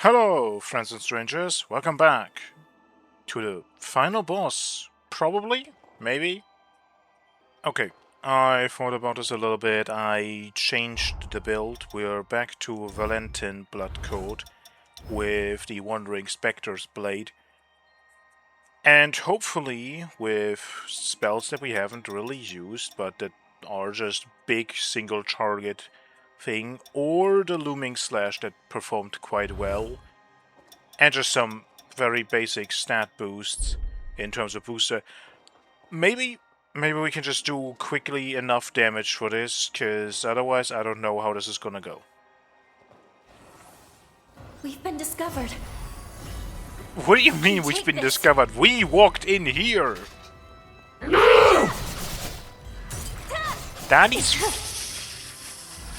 Hello, friends and strangers. Welcome back to the final boss. Probably? Maybe? Okay, I thought about this a little bit. I changed the build. We're back to Valentin Blood Code with the Wandering Spectre's Blade. And hopefully with spells that we haven't really used, but that are just big single target thing, or the Looming Slash that performed quite well. And just some very basic stat boosts in terms of booster. Maybe we can just do quickly enough damage for this, because otherwise I don't know how this is gonna go. We've been discovered. What do you mean we've been discovered? We walked in here! That is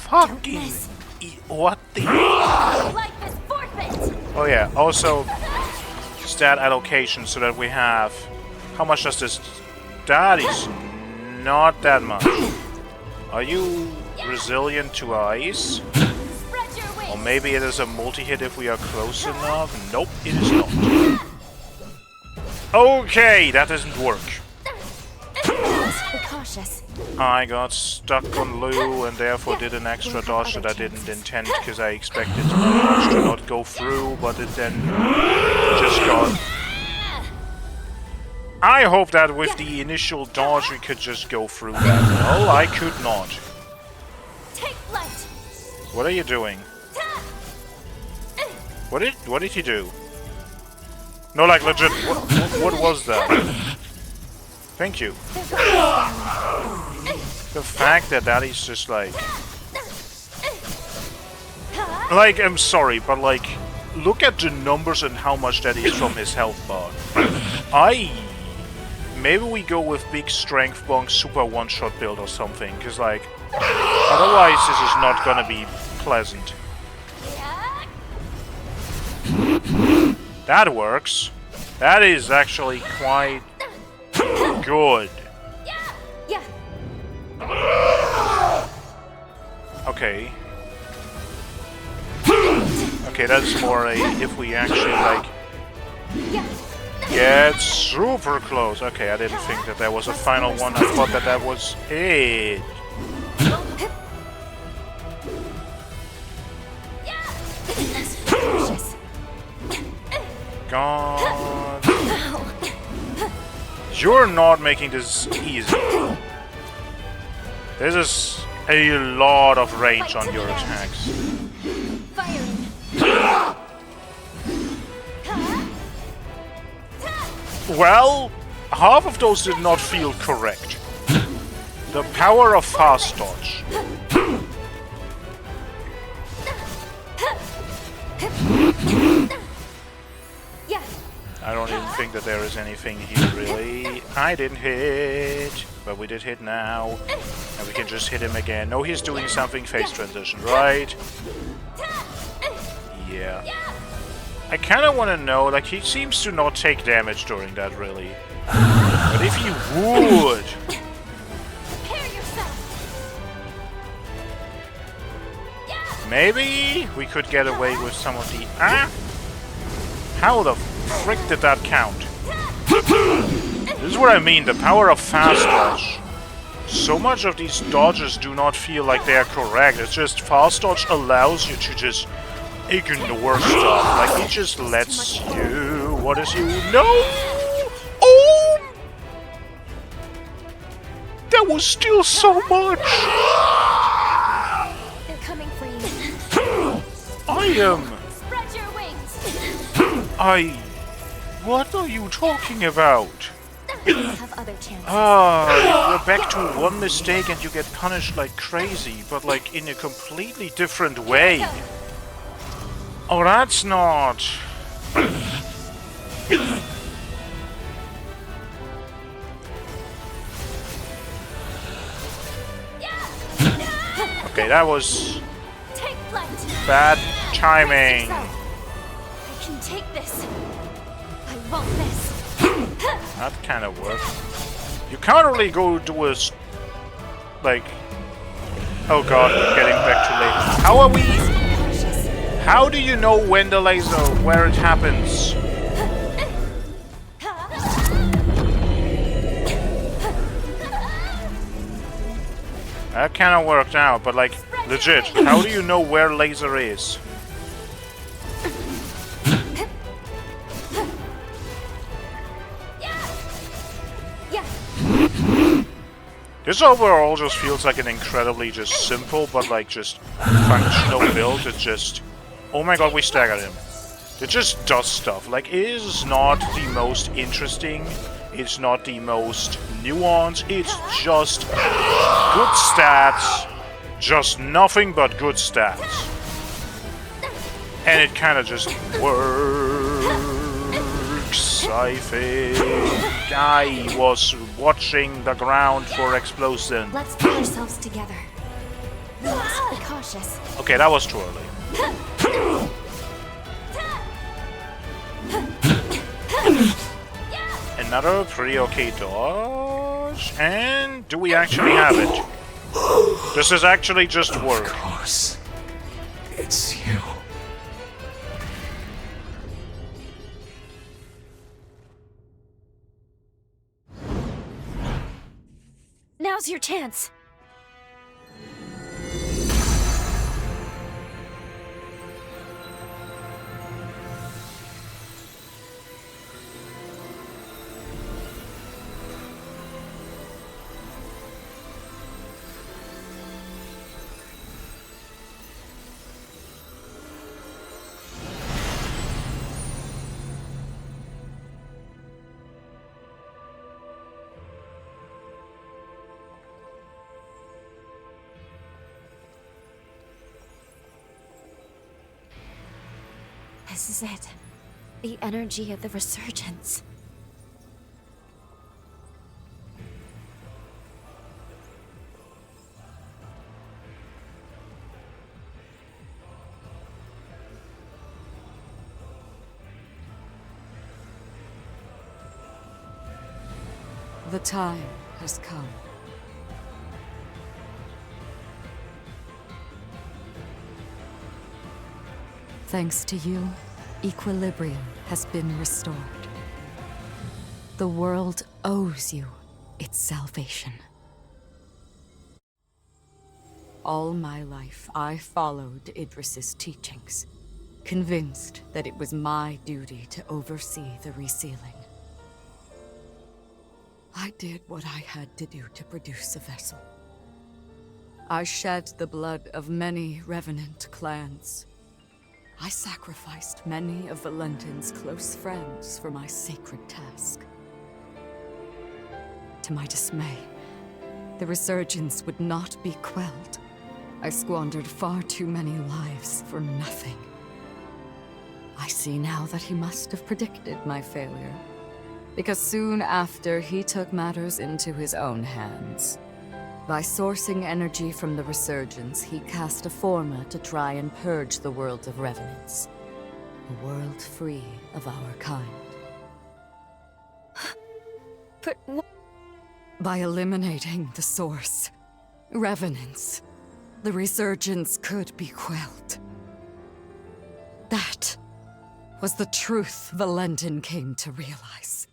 fucking... What the... Life is forfeit. Oh yeah, also stat allocation so that we have... How much does this... That is not that much. Are you resilient to ice? Spread your wings. Or maybe it is a multi-hit if we are close enough? Nope, it is not. Okay, that doesn't work. Be cautious. I got stuck on Lou and therefore did an extra dodge that I didn't intend because I expected my dodge to not go through, but it then just got... I hope that with the initial dodge we could just go through that. Well, I could not. Take flight. What are you doing? What did he do? No, like legit, what was that? Thank you. The fact that that is just like... I'm sorry, but like, look at the numbers and how much that is from his health bar. Maybe we go with big strength bonk super one-shot build or something, because like, otherwise this is not gonna be pleasant. That works. That is actually quite good. Yeah. Okay. Okay, that's more a if we actually like get super close. Okay, I didn't think that was a final one. I thought that was it. God. You're not making this easy. This is a lot of range on your attacks. Firing. Well, half of those did not feel correct. The power of fast dodge. Yeah. I don't even think that there is anything here, really. I didn't hit, but we did hit now. And we can just hit him again. No, he's doing something phase transition, right? Yeah. I kind of want to know, like, he seems to not take damage during that, really. But if he would... Prepare yourself. Maybe we could get away with some of the... Ah! How the frick did that count? This is what I mean, the power of fast dodge. So much of these dodges do not feel like they are correct. It's just fast dodge allows you to just ignore stuff. Like, it just lets you... What is you... No! Oh! That was still so much! They're coming for you. I am... Spread your wings. What are you talking about? You have other chances. Ah, we're back to one mistake and you get punished like crazy, but like in a completely different way. Oh, that's not... Okay, that was Take flight. bad timing. I can take this. I want this. That kind of worked. You can't really go do a... like... Oh god, we're getting back too late. How do you know when the laser, where it happens? That kind of worked out, but like, legit, how do you know where laser is? This overall just feels like an incredibly just simple, but like just functional build. It just... Oh my god, we staggered him. It just does stuff. Like, it is not the most interesting. It's not the most nuanced. It's just good stats. Just nothing but good stats. And it kind of just works, I think. I was watching the ground for explosion. Let's pull ourselves together. We must be cautious. Okay, that was too early. Another pretty okay dodge. And do we actually have it? This is actually just work. Of course. It's you. Now's your chance. This is it. The energy of the resurgence. The time has come. Thanks to you, equilibrium has been restored. The world owes you its salvation. All my life, I followed Idris's teachings, convinced that it was my duty to oversee the resealing. I did what I had to do to produce a vessel. I shed the blood of many revenant clans. I sacrificed many of Valentin's close friends for my sacred task. To my dismay, the resurgence would not be quelled. I squandered far too many lives for nothing. I see now that he must have predicted my failure, because soon after he took matters into his own hands. By sourcing energy from the resurgence, he cast a forma to try and purge the world of revenants. A world free of our kind. But what? By eliminating the source, revenants, the resurgence could be quelled. That was the truth Valentin came to realize.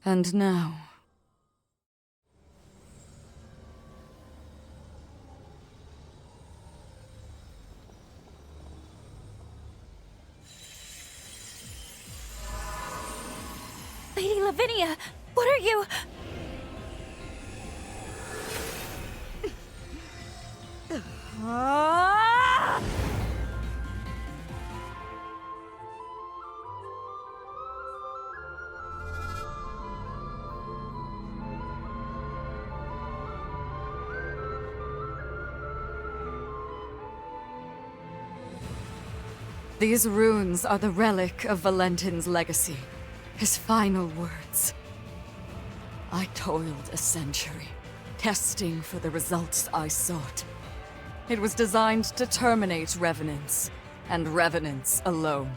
And now... Lady Lavinia, what are you? These runes are the relic of Valentin's legacy. His final words. I toiled a century, testing for the results I sought. It was designed to terminate revenants, and revenants alone.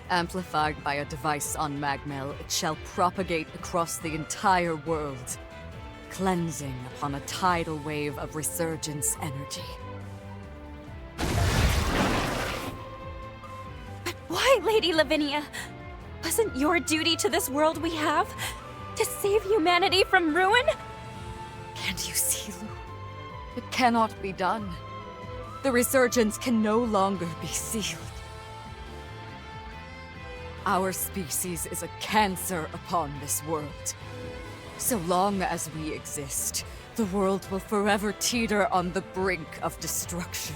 Amplified by a device on Magmel, it shall propagate across the entire world. cleansing upon a tidal wave of resurgence energy. But why, Lady Lavinia? Wasn't your duty to this world we have to save humanity from ruin? Can't you see, Lou? It cannot be done. The resurgence can no longer be sealed. Our species is a cancer upon this world. So long as we exist, the world will forever teeter on the brink of destruction.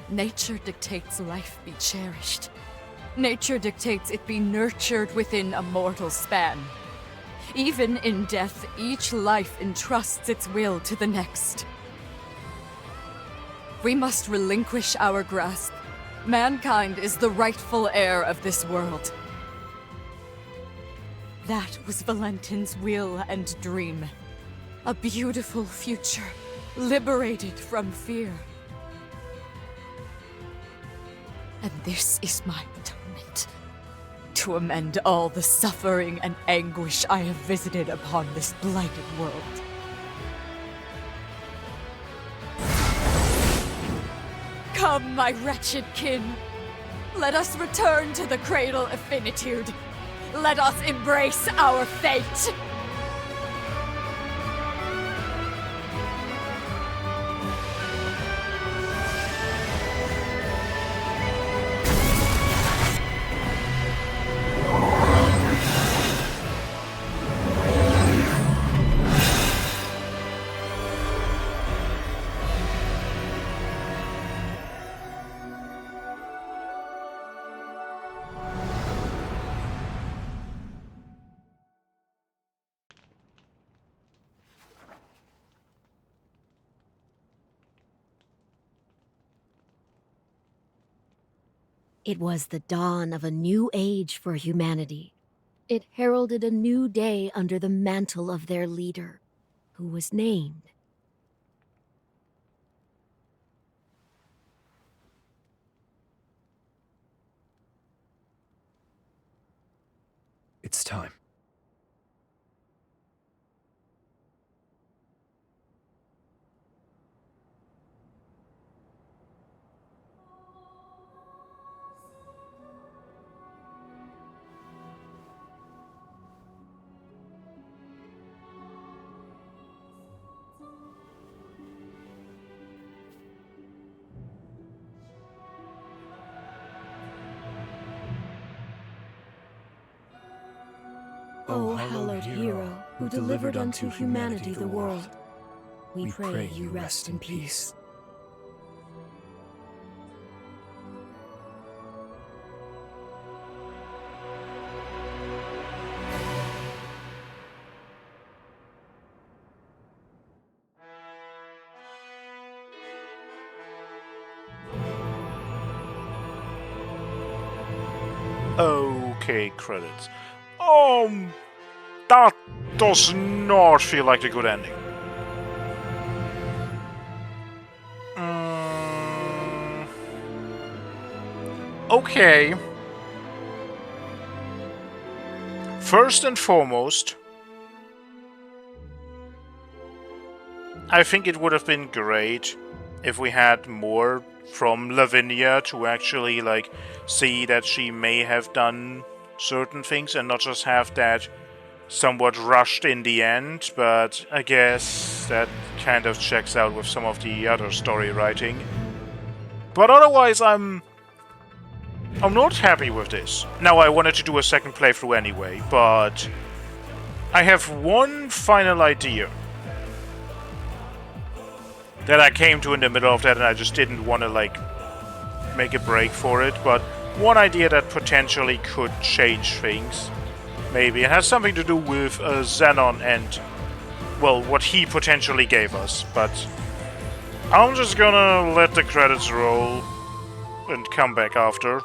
Nature dictates life be cherished. Nature dictates it be nurtured within a mortal span. Even in death, each life entrusts its will to the next. We must relinquish our grasp. Mankind is the rightful heir of this world. That was Valentin's will and dream. A beautiful future, liberated from fear. And this is my atonement. To amend all the suffering and anguish I have visited upon this blighted world. Come, my wretched kin. Let us return to the cradle of finitude. Let us embrace our fate. It was the dawn of a new age for humanity. It heralded a new day under the mantle of their leader, who was named. It's time. O hallowed hero, who delivered unto humanity the world, we pray you rest in peace. Okay, credits. That does not feel like a good ending. Okay. First and foremost, I think it would have been great if we had more from Lavinia to actually, like, see that she may have done certain things and not just have that somewhat rushed in the end, but I guess that kind of checks out with some of the other story writing. But otherwise, I'm not happy with this. Now, I wanted to do a second playthrough anyway, but I have one final idea that I came to in the middle of that, and I just didn't want to, like, make a break for it, but one idea that potentially could change things. Maybe it has something to do with Xenon and, well, what he potentially gave us, but I'm just gonna let the credits roll and come back after.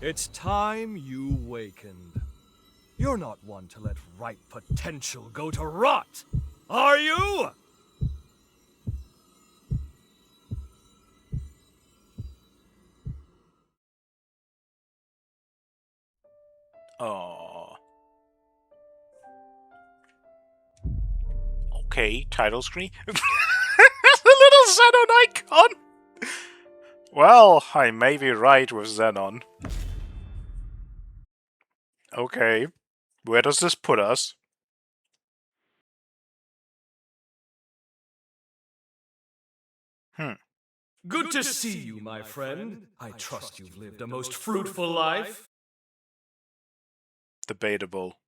It's time you wakened. You're not one to let ripe potential go to rot, are you? Oh. Okay, title screen. The little Xenon icon! Well, I may be right with Xenon. Okay. Where does this put us? Good to see you, my friend. I trust you've lived a most fruitful life. Debatable.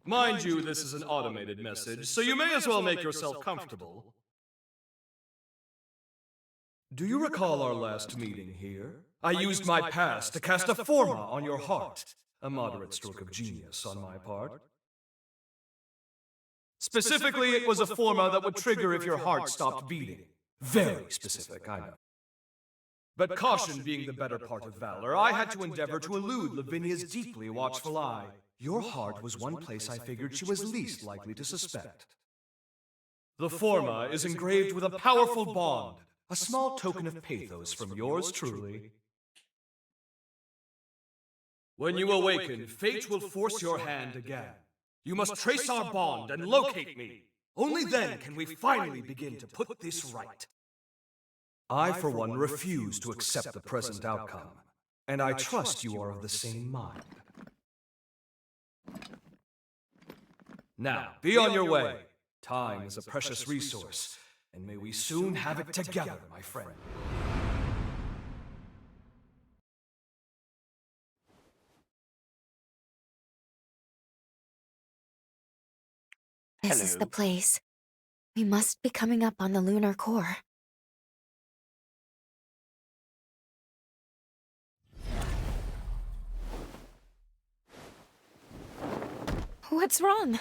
Mind you, this is an automated message, so you may as well make yourself comfortable. Do you recall our last meeting here? I used my past to cast a forma on your heart. A moderate stroke of genius on my part. Specifically, it was a forma that would trigger if your heart stopped beating. Very specific, I know. But caution being the better part of valor, I had to endeavor to elude Lavinia's deeply watchful eye. Your heart was one place I figured she was least likely to suspect. The forma is engraved with a powerful bond, a small token of pathos from yours truly. When you awaken, fate will force your hand again. You must trace our bond and locate me. Only then can we finally begin to put this right. I, for one, refuse to accept the present outcome, and I trust you are of the same mind. Now, be on your way. Time is a precious resource, and may we soon have it together, my friend. This is Hello. the place. We must be coming up on the lunar core. What's wrong?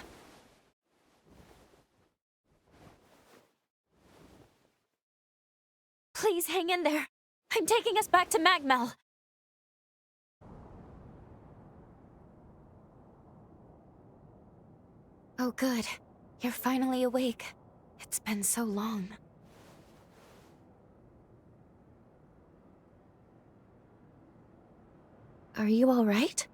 Please hang in there. I'm taking us back to Magmel. Oh, good. You're finally awake. It's been so long. Are you all right?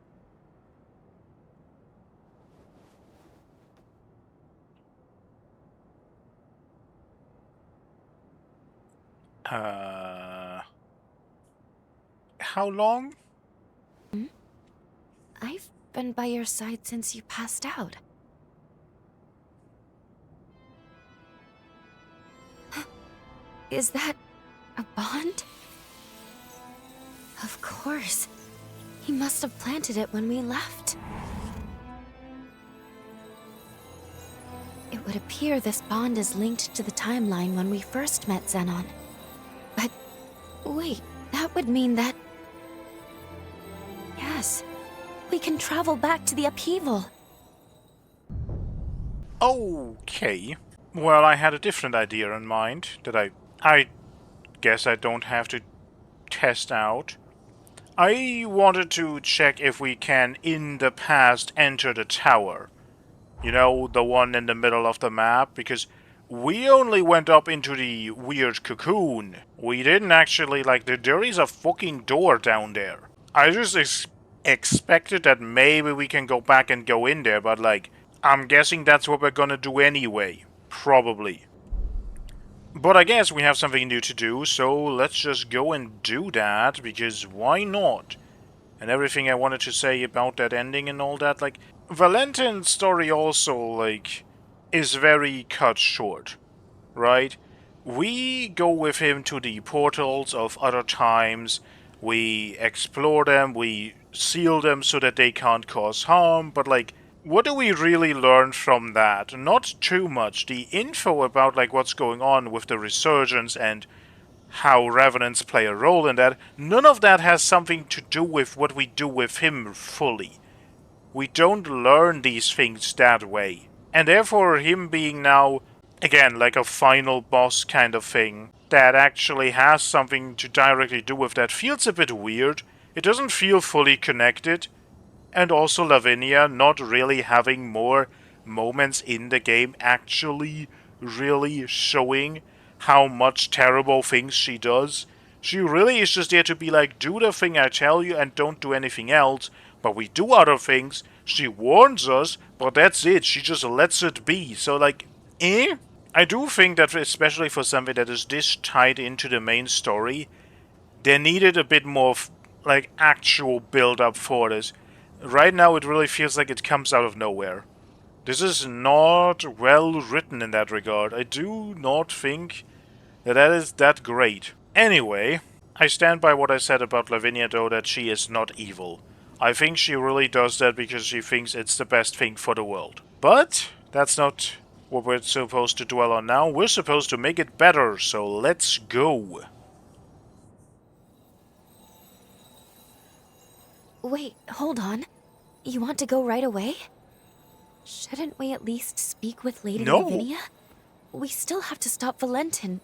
How long? I've been by your side since you passed out. Is that a bond? Of course. He must have planted it when we left. It would appear this bond is linked to the timeline when we first met Xenon. But wait, that would mean that... Yes, we can travel back to the upheaval. Okay. Well, I had a different idea in mind that I guess I don't have to test out. I wanted to check if we can, in the past, enter the tower. You know, the one in the middle of the map, because we only went up into the weird cocoon. We didn't actually, like, there is a fucking door down there. I just expected that maybe we can go back and go in there, but, like, I'm guessing that's what we're gonna do anyway. Probably. But I guess we have something new to do, so let's just go and do that, because why not? And everything I wanted to say about that ending and all that, like, Valentin's story also, like, is very cut short, right? We go with him to the portals of other times, we explore them, we seal them so that they can't cause harm, but, like, what do we really learn from that? Not too much. The info about, like, what's going on with the resurgence and how revenants play a role in that, none of that has something to do with what we do with him fully. We don't learn these things that way. And therefore, him being now, again, like a final boss kind of thing, that actually has something to directly do with that feels a bit weird, It doesn't feel fully connected. And also Lavinia not really having more moments in the game actually really showing how much terrible things she does. She really is just there to be like, do the thing I tell you and don't do anything else. But we do other things. She warns us, but that's it. She just lets it be. So like, eh? I do think that especially for something that is this tied into the main story, there needed a bit more like actual build-up for this. Right now it really feels like it comes out of nowhere. This is not well written in that regard. I do not think that is that great. Anyway, I stand by what I said about Lavinia though, that she is not evil. I think she really does that because she thinks it's the best thing for the world. But that's not what we're supposed to dwell on now. We're supposed to make it better, so let's go. Wait, hold on. You want to go right away? Shouldn't we at least speak with Lady No. Lavinia? We still have to stop Valentin.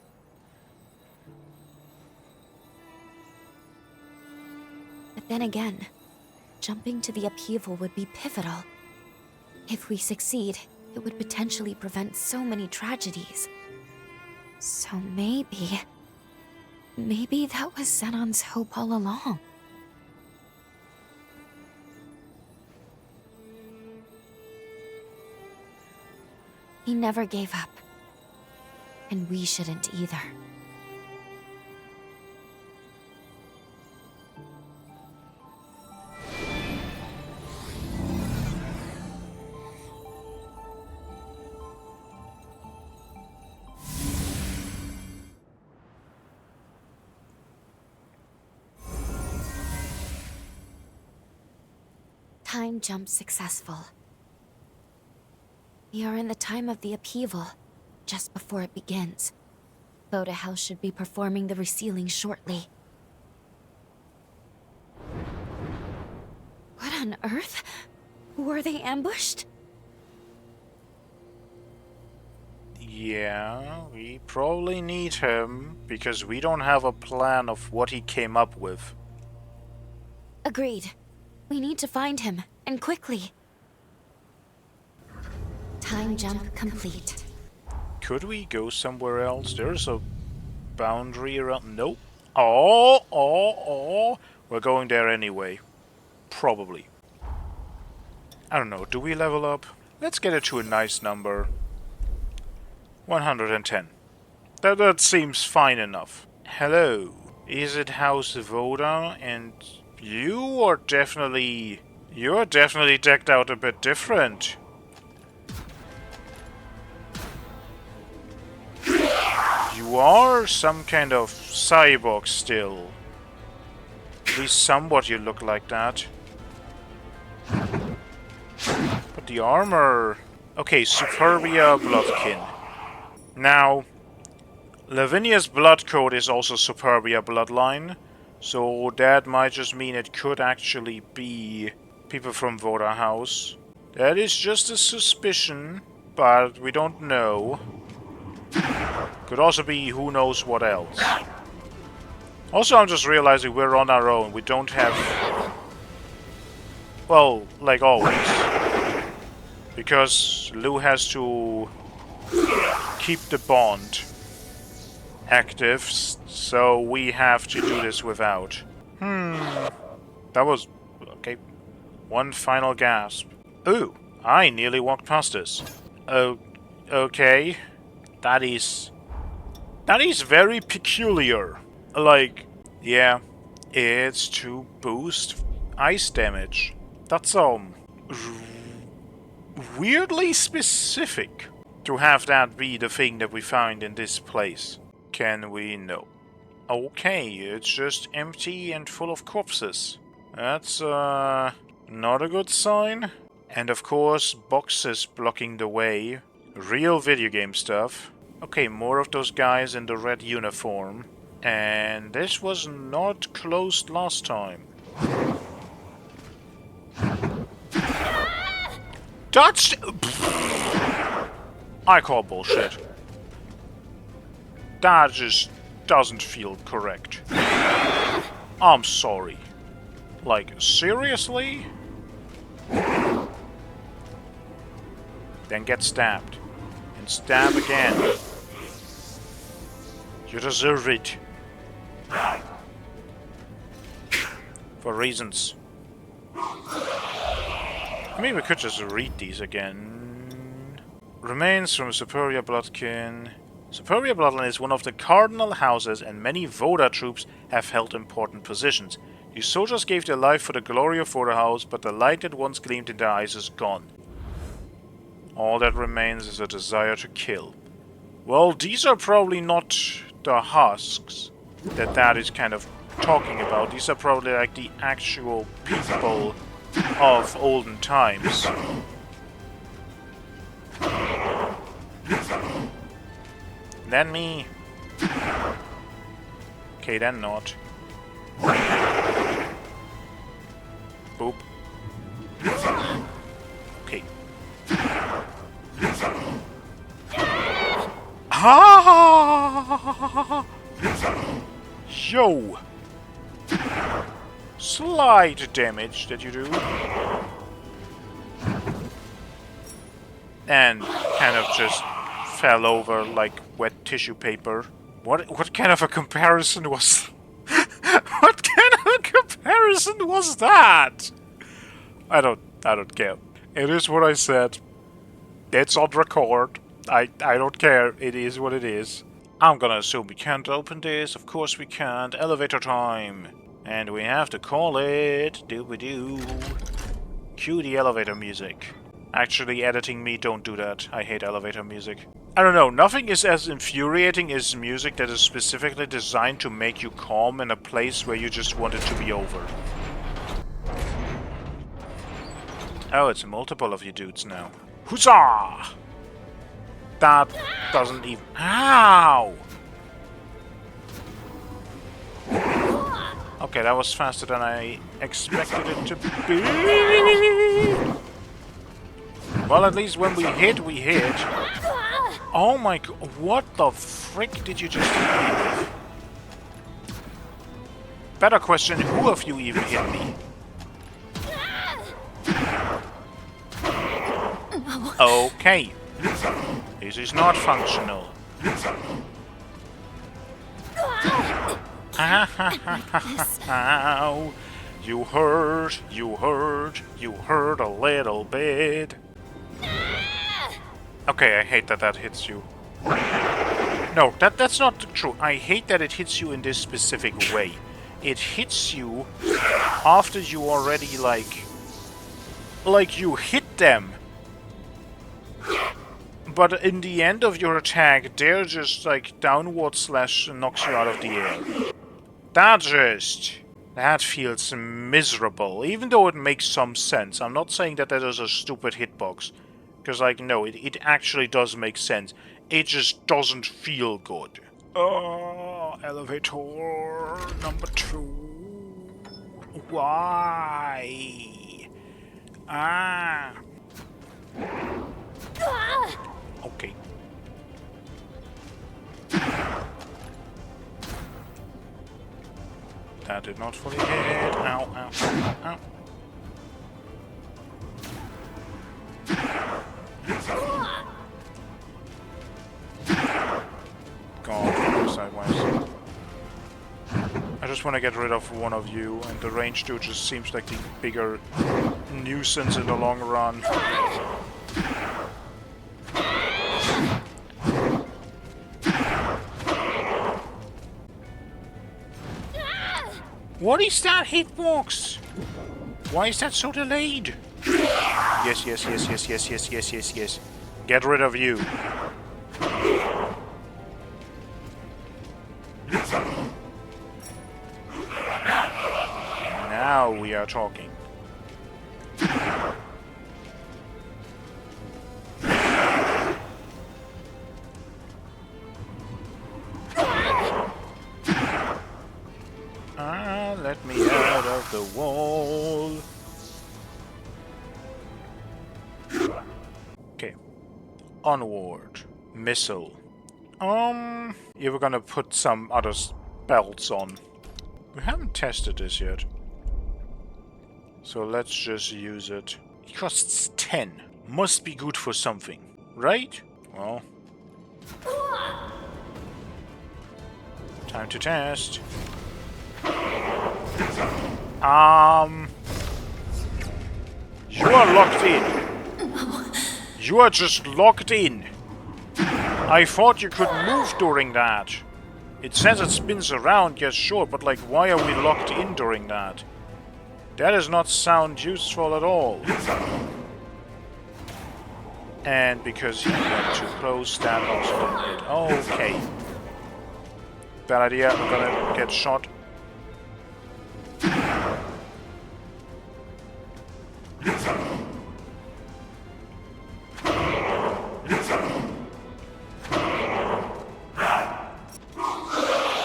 But then again, jumping to the upheaval would be pivotal. If we succeed, it would potentially prevent so many tragedies. So maybe that was Xenon's hope all along. He never gave up. And we shouldn't either. Time jump successful. We are in the time of the upheaval, just before it begins. Voda House should be performing the resealing shortly. What on earth? Were they ambushed? Yeah, we probably need him, because we don't have a plan of what he came up with. Agreed. We need to find him, and quickly. Time jump complete. Could we go somewhere else? There's a boundary around... Nope. Oh. We're going there anyway. Probably. I don't know, do we level up? Let's get it to a nice number. 110. That seems fine enough. Hello. Is it House Voda? And you're definitely decked out a bit different. You are some kind of cyborg still. At least somewhat you look like that. But the armor... Okay, Superbia Bloodkin. Now, Lavinia's blood code is also Superbia bloodline, so that might just mean it could actually be people from Voda House. That is just a suspicion, but we don't know. Could also be who knows what else. Also, I'm just realizing we're on our own. We don't have... Well, like always. Because Lou has to keep the bond active, so we have to do this without. That was... okay. One final gasp. Ooh, I nearly walked past this. Okay. That is very peculiar. Like, yeah, it's to boost ice damage. That's, weirdly specific to have that be the thing that we find in this place. Can we? No. Okay, it's just empty and full of corpses. That's, not a good sign. And of course, boxes blocking the way. Real video game stuff. Okay, more of those guys in the red uniform. And this was not closed last time. That's... I call bullshit. That just doesn't feel correct. I'm sorry. Like, seriously? Then get stabbed. And stab again. You deserve it. For reasons. I mean, we could just read these again. Remains from Superior Bloodkin. Superior Bloodline is one of the cardinal houses, and many Voda troops have held important positions. These soldiers gave their life for the glory of Voda House, but the light that once gleamed in their eyes is gone. All that remains is a desire to kill. Well, these are probably not the husks that is kind of talking about. These are probably like the actual people of olden times. Then me. Okay, then not. Boop. Okay. Ha! Yo! Slight damage that you do. And kind of just fell over like wet tissue paper. What kind of a comparison was what kind of a comparison was that? I don't care. It is what I said. It's on record. I don't care. It is what it is. I'm gonna assume we can't open this. Of course we can't. Elevator time. And we have to call it. Do-we-do. Cue the elevator music. Actually, editing me, don't do that. I hate elevator music. I don't know, nothing is as infuriating as music that is specifically designed to make you calm in a place where you just want it to be over. Oh, it's multiple of you dudes now. Huzzah! That doesn't even... Ow! Okay, that was faster than I expected it to be. Well, at least when we hit, we hit. Oh my god, what the frick did you just hit me with? Better question, who of you even hit me? Okay. This is not functional. Ow. You hurt a little bit. Okay, I hate that hits you. No, that's not true. I hate that it hits you in this specific way. It hits you after you already, like you hit them. But in the end of your attack, they're just, like, downward slash knocks you out of the air. That feels miserable, even though it makes some sense. I'm not saying that is a stupid hitbox. Because, like, no, it actually does make sense. It just doesn't feel good. Oh, elevator number 2. Why? Ah. Okay. That did not fully hit. Ow, ow, ow, ow. God, sideways. I just want to get rid of one of you, and the range dude just seems like the bigger nuisance in the long run. What is that hitbox? Why is that so delayed? Yes, yes, yes, yes, yes, yes, yes, yes, yes. Get rid of you. Now we are talking. Let me out of the wall. Okay. Onward. Missile. You were gonna put some other belts on. We haven't tested this yet. So let's just use it. It costs 10. Must be good for something, right? Well. Time to test. You are locked in. You are just locked in. I thought you could move during that. It says it spins around, yes sure, but like why are we locked in during that? That does not sound useful at all. And because he went too close, that also didn't hit. Okay. Bad idea, I'm gonna get shot.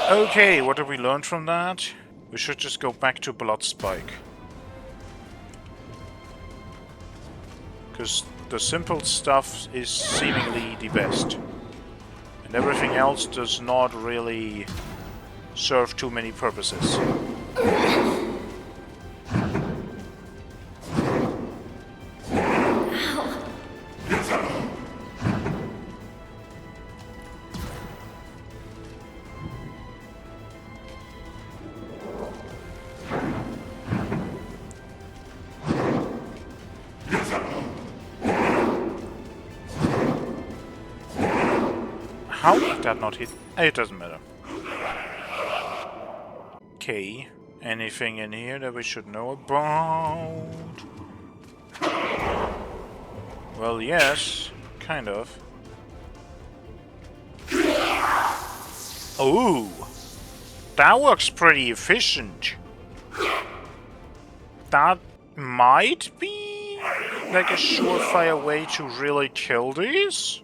Okay, what did we learn from that? We should just go back to Blood Spike. Because the simple stuff is seemingly the best. And everything else does not really serve too many purposes. How did that not hit? It doesn't matter. Okay. Anything in here that we should know about? Well, yes. Kind of. Oh! That works pretty efficient. That might be like a surefire way to really kill these?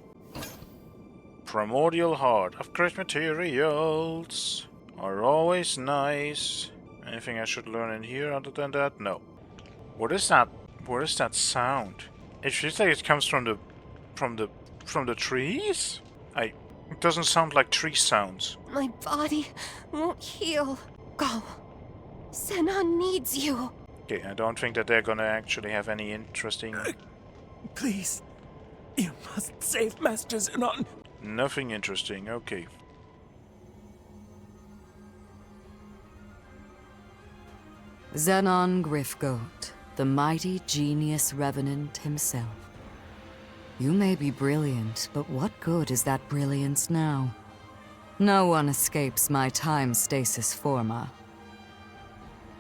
Primordial Heart. Upgrade materials are always nice. Anything I should learn in here other than that? No. What is that? What is that sound? It feels like it comes from the trees? It doesn't sound like tree sounds. My body won't heal. Go. Zenon needs you. Okay, I don't think that they're gonna actually have any interesting... Please. You must save Master Zenon. Nothing interesting, okay. Zenon Griffgoat, the mighty genius revenant himself. You may be brilliant, but what good is that brilliance now? No one escapes my time stasis forma.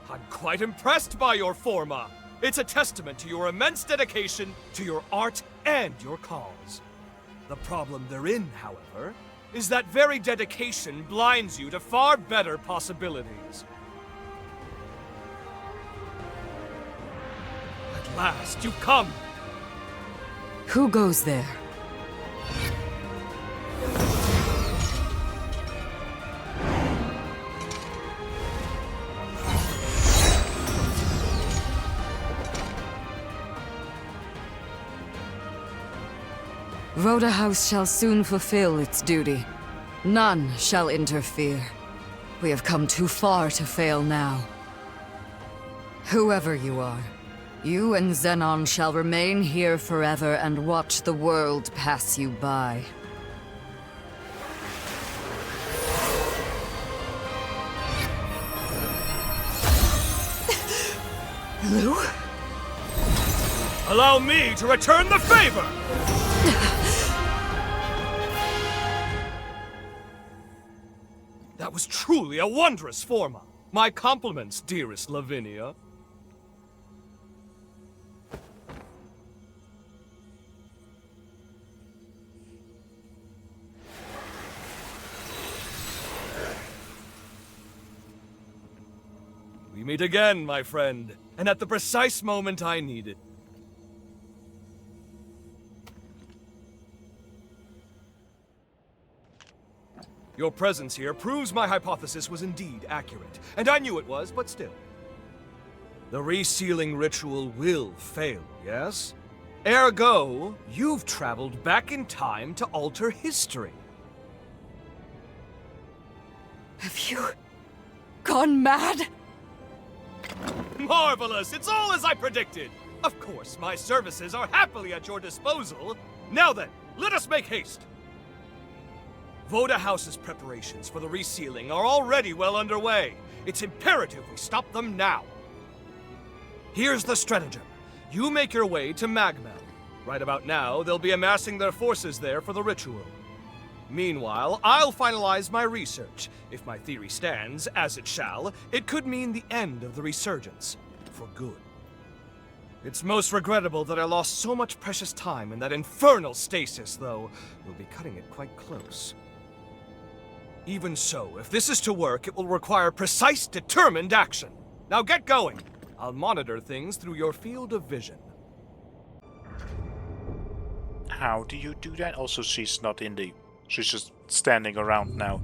I'm quite impressed by your forma. It's a testament to your immense dedication to your art and your cause. The problem therein, however, is that very dedication blinds you to far better possibilities. At last, you've come! Who goes there? Rhoda House shall soon fulfill its duty. None shall interfere. We have come too far to fail now. Whoever you are, you and Zenon shall remain here forever and watch the world pass you by. Lou? Allow me to return the favor! That was truly a wondrous forma. My compliments, dearest Lavinia. We meet again, my friend, and at the precise moment I needed. Your presence here proves my hypothesis was indeed accurate, and I knew it was, but still. The resealing ritual will fail, yes? Ergo, you've traveled back in time to alter history. Have you gone mad? Marvelous! It's all as I predicted! Of course, my services are happily at your disposal. Now then, let us make haste! Voda House's preparations for the resealing are already well underway. It's imperative we stop them now. Here's the stratagem. You make your way to Magmel. Right about now, they'll be amassing their forces there for the ritual. Meanwhile, I'll finalize my research. If my theory stands, as it shall, it could mean the end of the resurgence. For good. It's most regrettable that I lost so much precious time in that infernal stasis, though. We'll be cutting it quite close. Even so, if this is to work, it will require precise, determined action. Now get going. I'll monitor things through your field of vision. How do you do that? Also, she's not in the... She's just standing around now.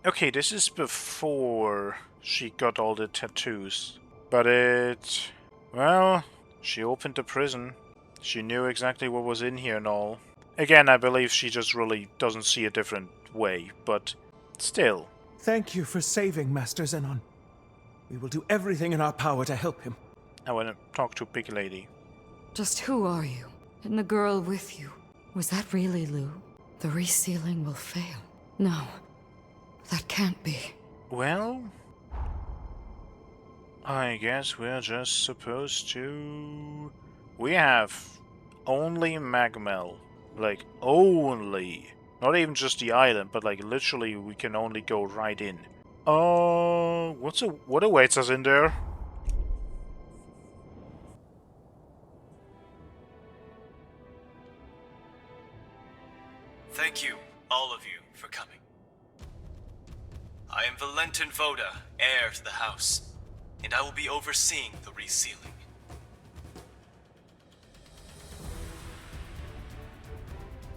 Okay, this is before she got all the tattoos. But it... Well, she opened the prison. She knew exactly what was in here and all. Again, I believe she just really doesn't see a different way, but still. Thank you for saving Master Zenon. We will do everything in our power to help him. I want to talk to Big Lady. Just who are you? And the girl with you? Was that really Lou? The resealing will fail. No, that can't be. Well, I guess we're just supposed to... We have only Magmel. Like, only. Not even just the island, but like literally we can only go right in. What awaits us in there? Thank you, all of you, for coming. I am Valentin Voda, heir to the house, and I will be overseeing the resealing.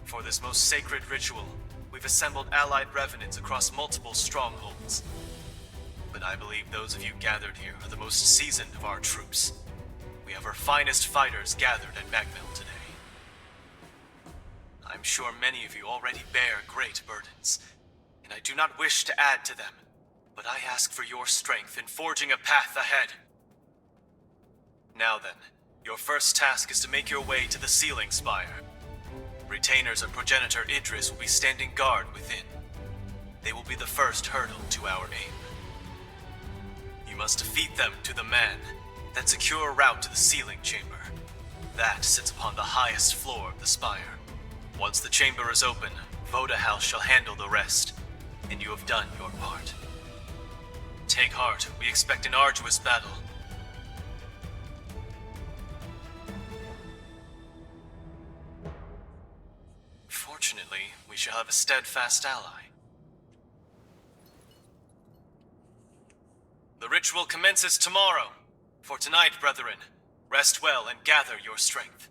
For this most sacred ritual, we've assembled allied revenants across multiple strongholds. But I believe those of you gathered here are the most seasoned of our troops. We have our finest fighters gathered at Magmel today. I'm sure many of you already bear great burdens, and I do not wish to add to them, but I ask for your strength in forging a path ahead. Now then, your first task is to make your way to the Sealing Spire. Retainers of Progenitor Idris will be standing guard within. They will be the first hurdle to our aim. You must defeat them to the man, then secure a route to the sealing chamber. That sits upon the highest floor of the spire. Once the chamber is open, Voda House shall handle the rest, and you have done your part. Take heart, we expect an arduous battle. Fortunately, we shall have a steadfast ally. The ritual commences tomorrow. For tonight, brethren, rest well and gather your strength.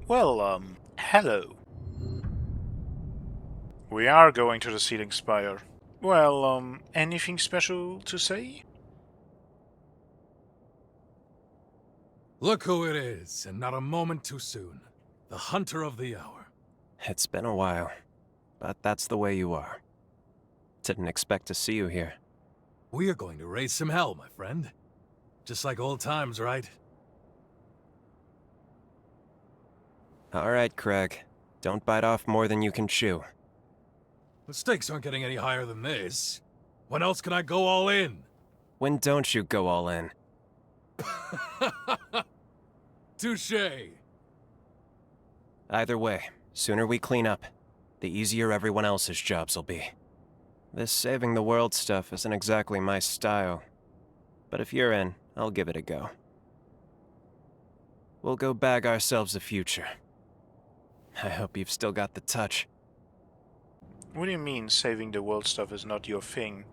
Well, hello. We are going to the Sealing Spire. Well, anything special to say? Look who it is, and not a moment too soon. The Hunter of the Hour. It's been a while, but that's the way you are. Didn't expect to see you here. We are going to raise some hell, my friend. Just like old times, right? All right, Craig. Don't bite off more than you can chew. The stakes aren't getting any higher than this. When else can I go all in? When don't you go all in? Touché. Either way, sooner we clean up, the easier everyone else's jobs will be. This saving the world stuff isn't exactly my style, but if you're in, I'll give it a go. We'll go bag ourselves a future. I hope you've still got the touch. What do you mean saving the world stuff is not your thing?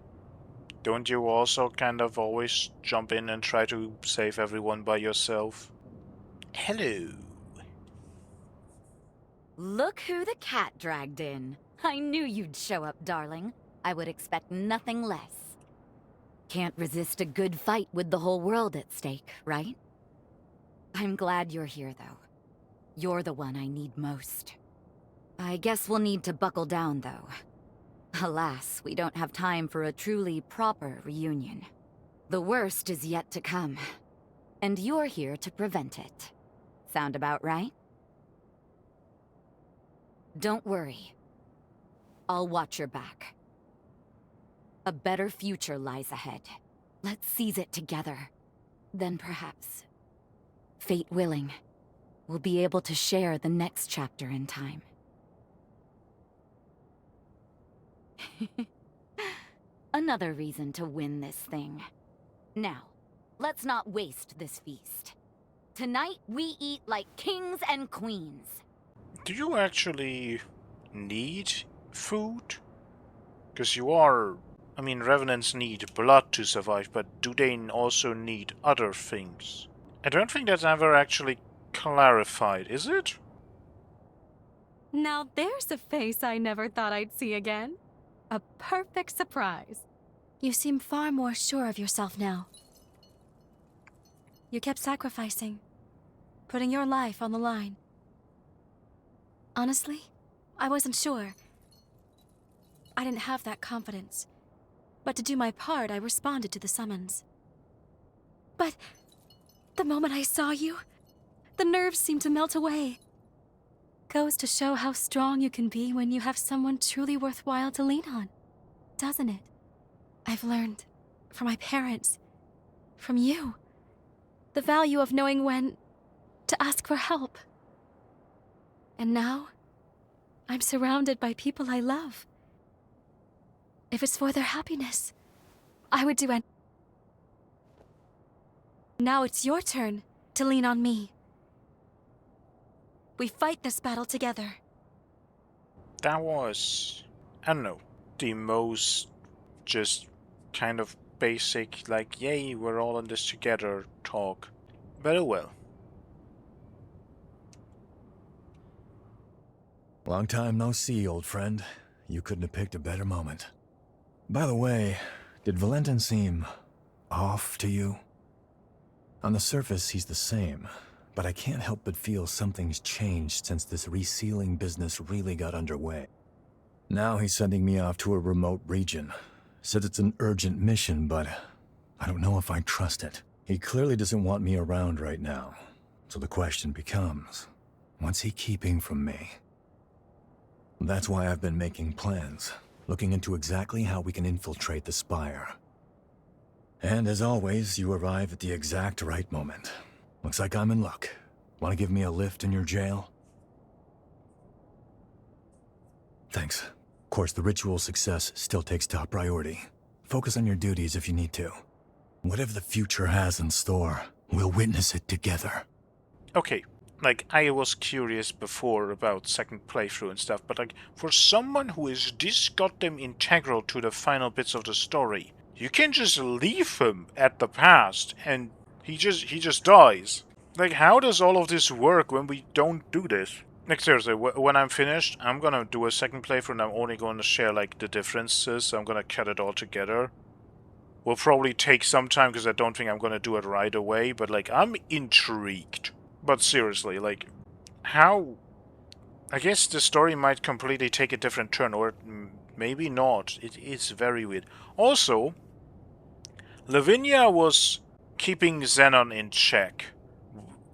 Don't you also kind of always jump in and try to save everyone by yourself? Hello. Look who the cat dragged in. I knew you'd show up, darling. I would expect nothing less. Can't resist a good fight with the whole world at stake, right? I'm glad you're here, though. You're the one I need most. I guess we'll need to buckle down, though. Alas, we don't have time for a truly proper reunion. The worst is yet to come, and you're here to prevent it. Sound about right? Don't worry. I'll watch your back. A better future lies ahead. Let's seize it together. Then perhaps, fate willing, we'll be able to share the next chapter in time. Another reason to win this thing. Now, let's not waste this feast. Tonight, we eat like kings and queens. Do you actually need food? Because you are... I mean, revenants need blood to survive, but do they also need other things? I don't think that's ever actually clarified, is it? Now there's a face I never thought I'd see again. A perfect surprise. You seem far more sure of yourself now. You kept sacrificing, putting your life on the line. Honestly, I wasn't sure. I didn't have that confidence. But to do my part, I responded to the summons. But the moment I saw you, the nerves seemed to melt away. Goes to show how strong you can be when you have someone truly worthwhile to lean on, doesn't it? I've learned from my parents, from you, the value of knowing when to ask for help. And now, I'm surrounded by people I love. If it's for their happiness, I would do it. Now it's your turn to lean on me. We fight this battle together. That was... I don't know. The most... just kind of basic, like, yay, we're all in this together talk. But oh well. Long time no see, old friend. You couldn't have picked a better moment. By the way, did Valentin seem off to you? On the surface, he's the same, but I can't help but feel something's changed since this resealing business really got underway. Now he's sending me off to a remote region. Said it's an urgent mission, but I don't know if I trust it. He clearly doesn't want me around right now. So the question becomes, what's he keeping from me? That's why I've been making plans, looking into exactly how we can infiltrate the Spire. And as always, you arrive at the exact right moment. Looks like I'm in luck. Want to give me a lift in your jail? Thanks. Of course, the ritual success still takes top priority. Focus on your duties if you need to. Whatever the future has in store, we'll witness it together. Okay, like, I was curious before about second playthrough and stuff, but like, for someone who is this goddamn integral to the final bits of the story, you can just leave him at the past and he just dies. Like, how does all of this work when we don't do this? Like, seriously, when I'm finished, I'm gonna do a second playthrough and I'm only gonna share, like, the differences, so I'm gonna cut it all together. Will probably take some time because I don't think I'm gonna do it right away, but, like, I'm intrigued. But seriously, like, how... I guess the story might completely take a different turn, or maybe not. It is very weird. Also, Lavinia was keeping Xenon in check,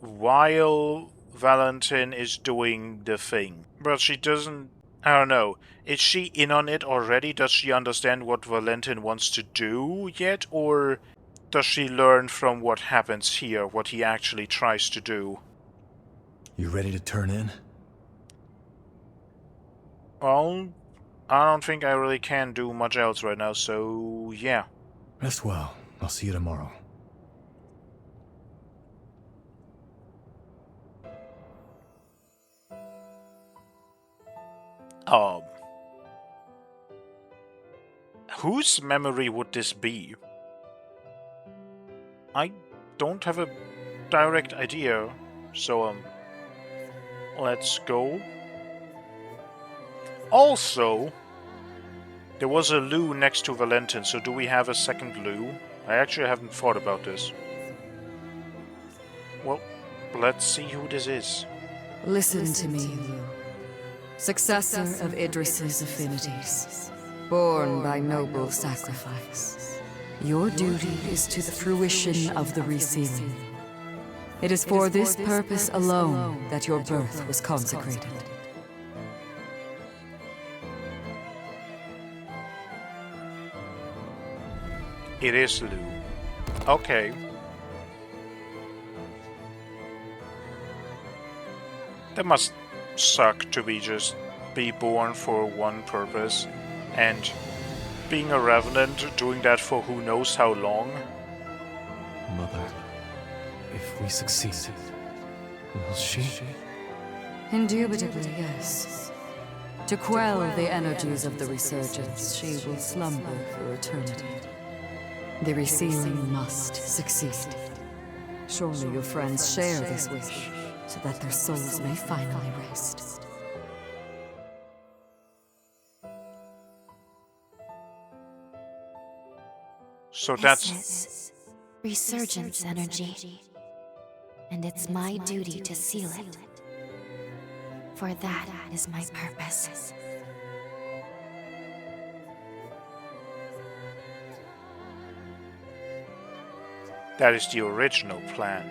while Valentin is doing the thing. But she doesn't... I don't know. Is she in on it already? Does she understand what Valentin wants to do yet? Or does she learn from what happens here, what he actually tries to do? You ready to turn in? Well, I don't think I really can do much else right now, so yeah. Rest well. I'll see you tomorrow. Whose memory would this be? I don't have a direct idea, so, let's go. Also, there was a Lou next to Valentin, so do we have a second Lou? I actually haven't thought about this. Well, let's see who this is. Listen to me, Lou. Successor of Idris's affinities. Born by noble sacrifice, your duty is to the fruition of the resealing. It is for this purpose alone that your birth was consecrated. It is Lou. Okay. That must suck to be born for one purpose, and being a revenant, doing that for who knows how long. Mother, if we succeed, will she? Indubitably, yes. To quell the energies of the resurgence, she will slumber for eternity. The resealing must succeed. Surely your friends share this wish, so that their souls may finally rest. So This that's... is resurgence energy, and it's my duty to seal it. For that is my purpose. That is the original plan.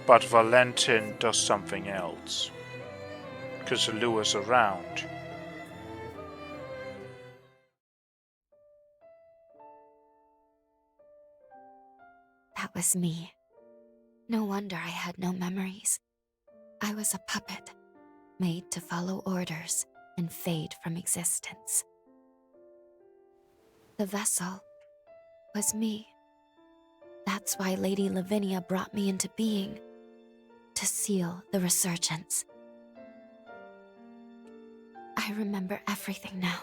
But Valentin does something else. Because Lou is around. That was me. No wonder I had no memories. I was a puppet, made to follow orders and fade from existence. The vessel was me. That's why Lady Lavinia brought me into being, to seal the resurgence. I remember everything now.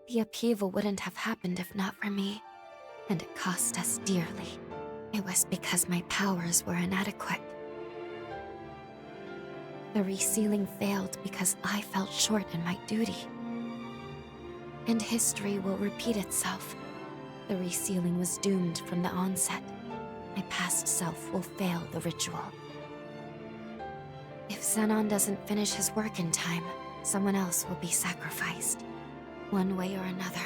The upheaval wouldn't have happened if not for me, and it cost us dearly. It was because my powers were inadequate. The resealing failed because I fell short in my duty. And history will repeat itself. The resealing was doomed from the onset. My past self will fail the ritual. If Xenon doesn't finish his work in time, someone else will be sacrificed. One way or another.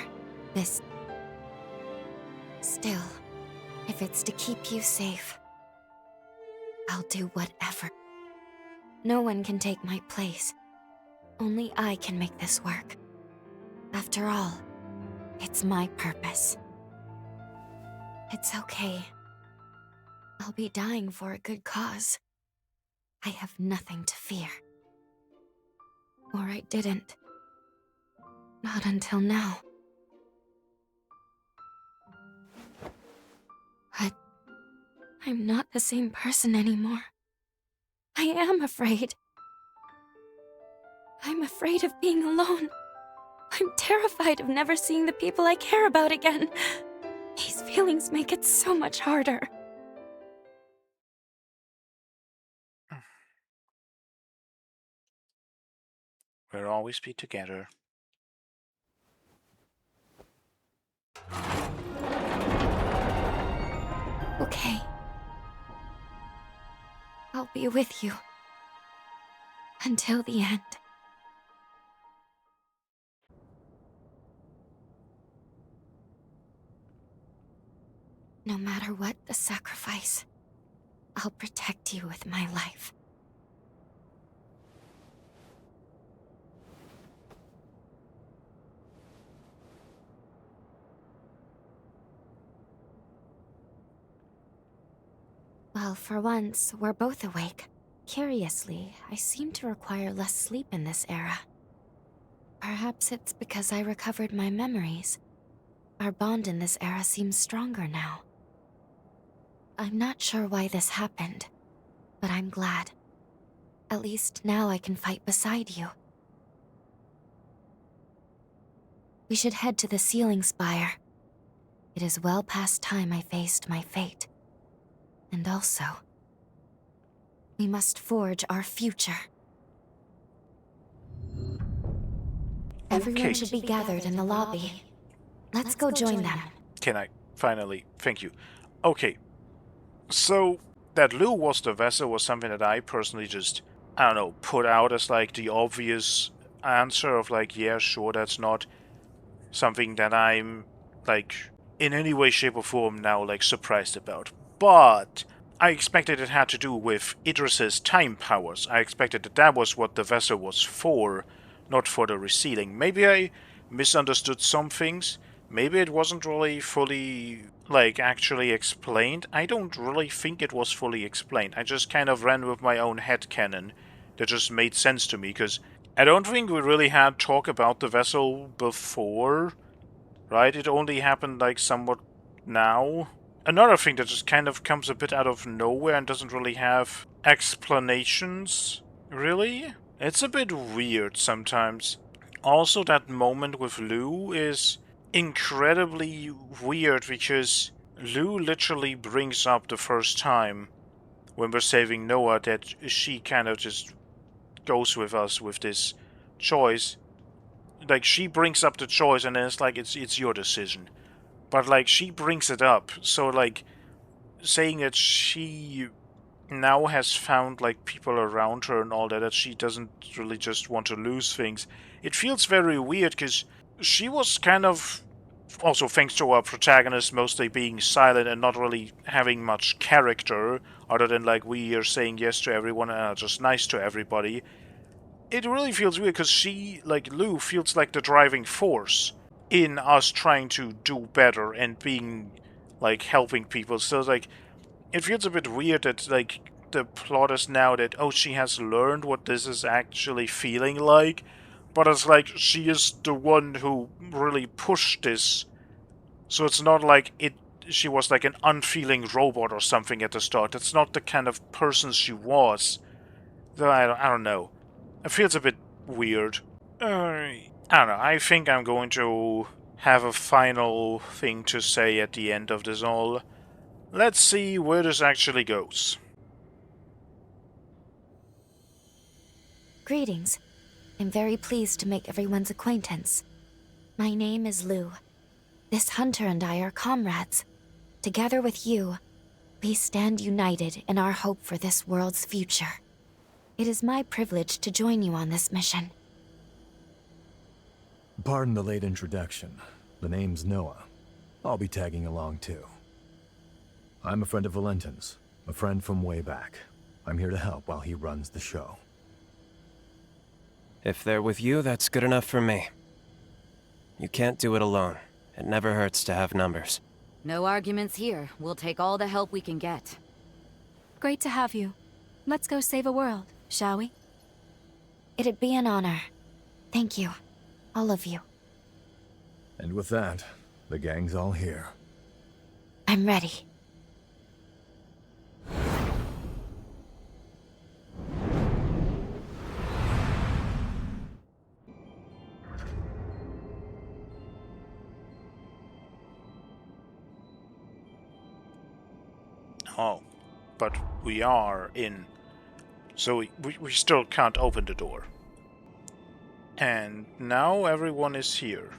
This... Still, if it's to keep you safe, I'll do whatever. No one can take my place. Only I can make this work. After all, it's my purpose. It's okay. I'll be dying for a good cause. I have nothing to fear. Or I didn't. Not until now. But I'm not the same person anymore. I am afraid. I'm afraid of being alone. I'm terrified of never seeing the people I care about again. These feelings make it so much harder. We'll always be together. Okay. I'll be with you. Until the end. No matter what the sacrifice, I'll protect you with my life. Well, for once, we're both awake. Curiously, I seem to require less sleep in this era. Perhaps it's because I recovered my memories. Our bond in this era seems stronger now. I'm not sure why this happened, but I'm glad. At least now I can fight beside you. We should head to the ceiling spire. It is well past time I faced my fate. And also, we must forge our future. Everyone should be gathered in the lobby. Let's go join them. Can I finally? Thank you. Okay. So, that Lou was the vessel was something that I personally just, I don't know, put out as like the obvious answer of like, yeah, sure, that's not something that I'm, like, in any way, shape, or form now, like, surprised about. But I expected it had to do with Idris's time powers. I expected that that was what the vessel was for, not for the resealing. Maybe I misunderstood some things. Maybe it wasn't really fully, like, actually explained. I don't really think it was fully explained. I just kind of ran with my own headcanon that just made sense to me, because I don't think we really had talk about the vessel before, right? It only happened, like, somewhat now. Another thing that just kind of comes a bit out of nowhere and doesn't really have explanations, really? It's a bit weird sometimes. Also, that moment with Lou is incredibly weird because Lou literally brings up the first time when we're saving Noah that she kind of just goes with us with this choice. Like, she brings up the choice and then it's like, it's your decision. But, like, she brings it up, so, like, saying that she now has found, like, people around her and all that, that she doesn't really just want to lose things. It feels very weird, because she was kind of, also thanks to our protagonist mostly being silent and not really having much character, other than, like, we are saying yes to everyone and are just nice to everybody. It really feels weird, because she, like, Lou, feels like the driving force in us trying to do better and being, like, helping people. So, like, it feels a bit weird that, like, the plot is now that, oh, she has learned what this is actually feeling like, but it's like she is the one who really pushed this. So it's not like she was like an unfeeling robot or something at the start. That's not the kind of person she was. Though I don't know. It feels a bit weird. I don't know. I think I'm going to have a final thing to say at the end of this all. Let's see where this actually goes. Greetings. I'm very pleased to make everyone's acquaintance. My name is Lou. This hunter and I are comrades. Together with you, we stand united in our hope for this world's future. It is my privilege to join you on this mission. Pardon the late introduction. The name's Noah. I'll be tagging along too. I'm a friend of Valentin's, a friend from way back. I'm here to help while he runs the show. If they're with you, that's good enough for me. You can't do it alone. It never hurts to have numbers. No arguments here. We'll take all the help we can get. Great to have you. Let's go save a world, shall we? It'd be an honor. Thank you. All of you. And with that, the gang's all here. I'm ready. Oh, but we are in. So we still can't open the door. And now everyone is here.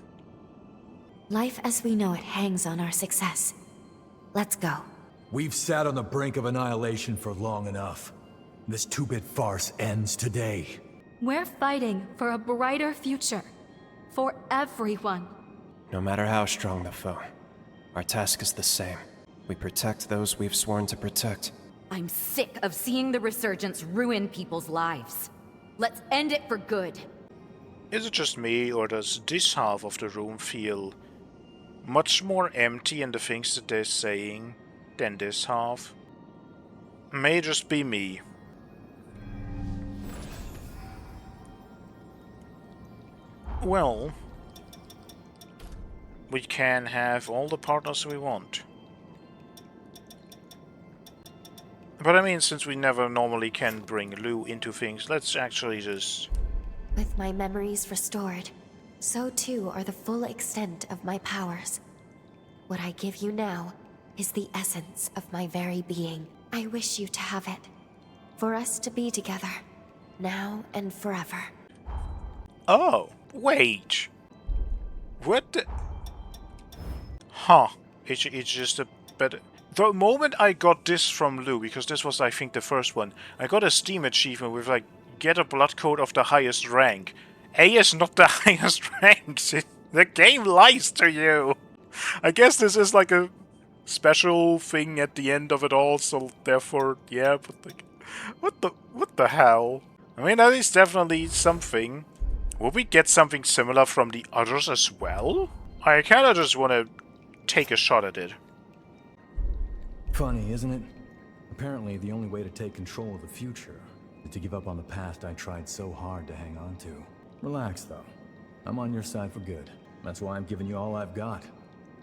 Life as we know it hangs on our success. Let's go. We've sat on the brink of annihilation for long enough. This two-bit farce ends today. We're fighting for a brighter future. For everyone. No matter how strong the foe, our task is the same. We protect those we've sworn to protect. I'm sick of seeing the resurgence ruin people's lives. Let's end it for good. Is it just me, or does this half of the room feel much more empty in the things that they're saying than this half? May just be me. Well, we can have all the partners we want. But I mean, since we never normally can bring Lou into things, let's actually just... With my memories restored, so too are the full extent of my powers. What I give you now is the essence of my very being. I wish you to have it. For us to be together, now and forever. Oh, wait. What the... Huh. It's just a better... The moment I got this from Lou, because this was, I think, the first one, I got a Steam achievement with, like, get a blood code of the highest rank. A is not the highest rank. The game lies to you! I guess this is like a special thing at the end of it all, so therefore, yeah, but like, what the hell? I mean, that is definitely something. Will we get something similar from the others as well? I kinda just wanna take a shot at it. Funny, isn't it? Apparently, the only way to take control of the future is to give up on the past I tried so hard to hang on to. Relax, though. I'm on your side for good. That's why I'm giving you all I've got.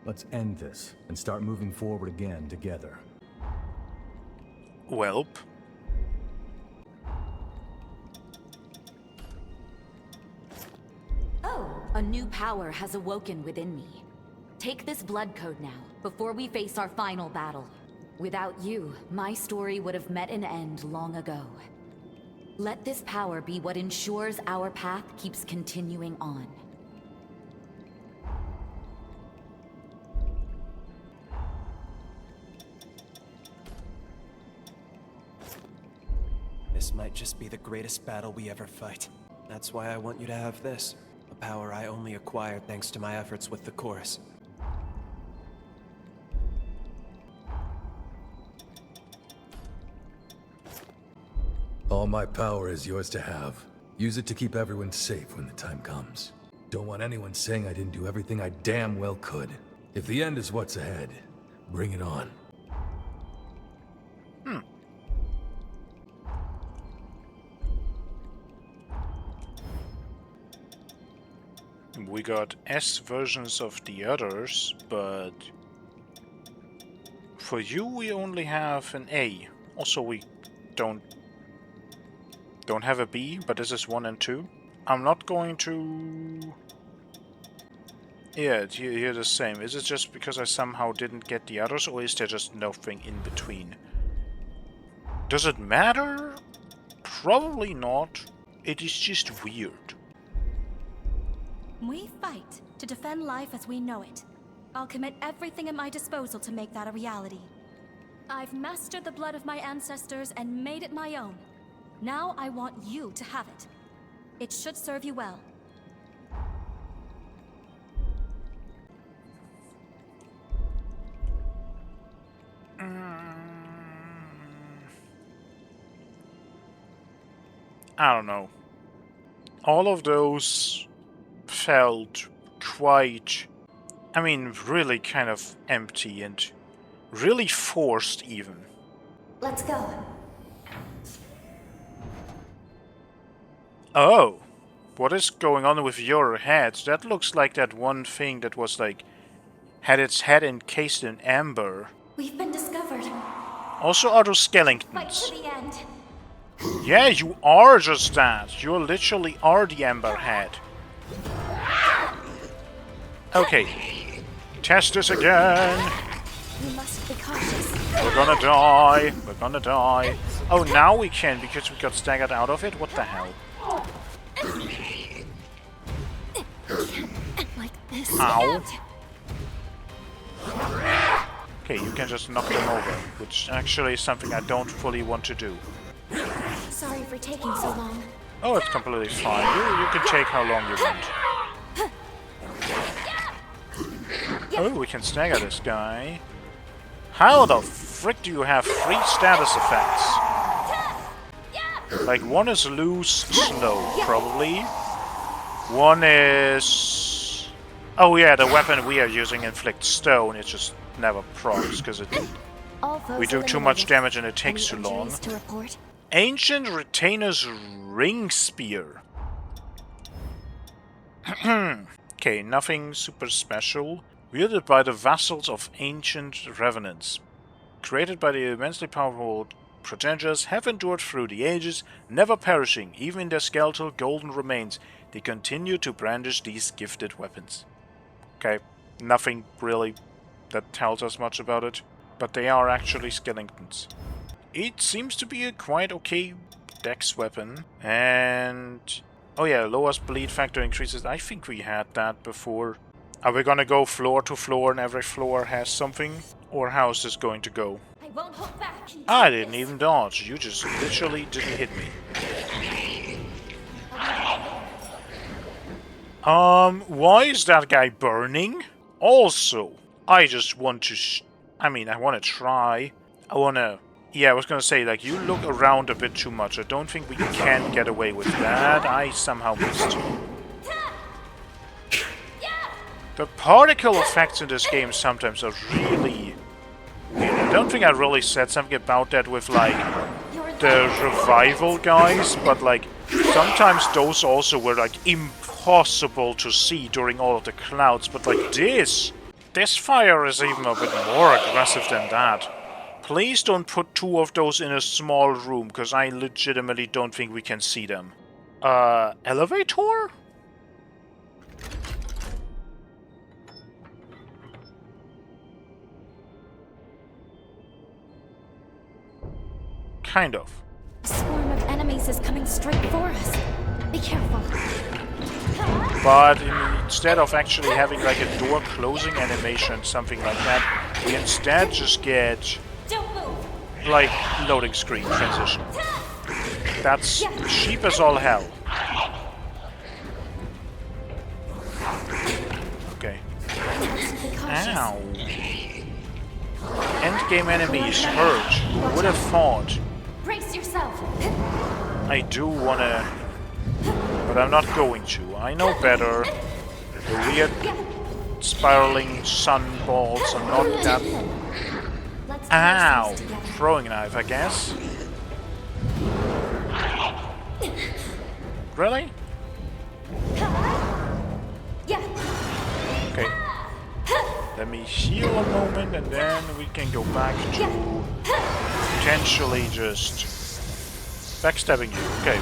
Let's end this and start moving forward again together. Welp. Oh, a new power has awoken within me. Take this blood code now, before we face our final battle. Without you, my story would have met an end long ago. Let this power be what ensures our path keeps continuing on. This might just be the greatest battle we ever fight. That's why I want you to have this. A power I only acquired thanks to my efforts with the chorus. All my power is yours to have. Use it to keep everyone safe when the time comes. Don't want anyone saying I didn't do everything I damn well could. If the end is what's ahead, bring it on. We got S versions of the others, but for you we only have an A. Also, we don't have a B, but this is 1 and 2. I'm not going to... Yeah, you're the same. Is it just because I somehow didn't get the others, or is there just nothing in between? Does it matter? Probably not. It is just weird. We fight to defend life as we know it. I'll commit everything at my disposal to make that a reality. I've mastered the blood of my ancestors and made it my own. Now I want you to have it. It should serve you well. I don't know. All of those felt quite, I mean, really kind of empty and really forced even. Let's go. Oh, what is going on with your head? That looks like that one thing that was like, had its head encased in amber. We've been discovered. Also are those Fight skeletons. to the end. Yeah, you are just that. You literally are the amber head. Okay. Test this again. We must be cautious. We're gonna die. We're gonna die. Oh, now we can because we got staggered out of it? What the hell? Like this. Ow. Okay, you can just knock them over, which actually is something I don't fully want to do. Sorry for taking so long. Oh, it's completely fine. You can take how long you want. Oh, we can stagger this guy. How the frick do you have 3 status effects? Like, one is loose, slow, probably. One is... Oh yeah, the weapon we are using inflicts stone. It just never procs, because we do too much damage and it takes too long. To report? Ancient Retainer's Ring Spear. Okay, nothing super special. Wielded by the vassals of ancient revenants. Created by the immensely powerful progenitors, have endured through the ages, never perishing, even in their skeletal golden remains. They continue to brandish these gifted weapons. Okay, nothing really that tells us much about it, but they are actually skeletons. It seems to be a quite okay dex weapon, and... Oh yeah, lowers bleed factor increases. I think we had that before. Are we gonna go floor to floor and every floor has something? Or how is this going to go? I won't hold back. I didn't even dodge. You just literally didn't hit me. Why is that guy burning? Also, I just want to I mean, I want to try. Yeah, I was gonna say, like, you look around a bit too much. I don't think we can get away with that. I somehow missed. The particle effects in this game sometimes are really weird. I don't think I really said something about that with, like, the revival guys, but, like, sometimes those also were, like, impossible to see during all of the clouds, but, like, this fire is even a bit more aggressive than that. Please don't put two of those in a small room, because I legitimately don't think we can see them. Elevator? Kind of. A swarm of enemies is coming straight for us. Be careful. But instead of actually having like a door closing animation, something like that, we instead just get like loading screen transition. That's cheap as all hell. Okay. Ow. Endgame enemies hurt. Would have thought. Brace yourself. I do wanna, but I'm not going to. I know better. The weird spiraling sun balls are not that. Ow! Throwing knife, I guess. Really? Okay. Let me heal a moment and then we can go back to potentially just backstabbing you. Okay.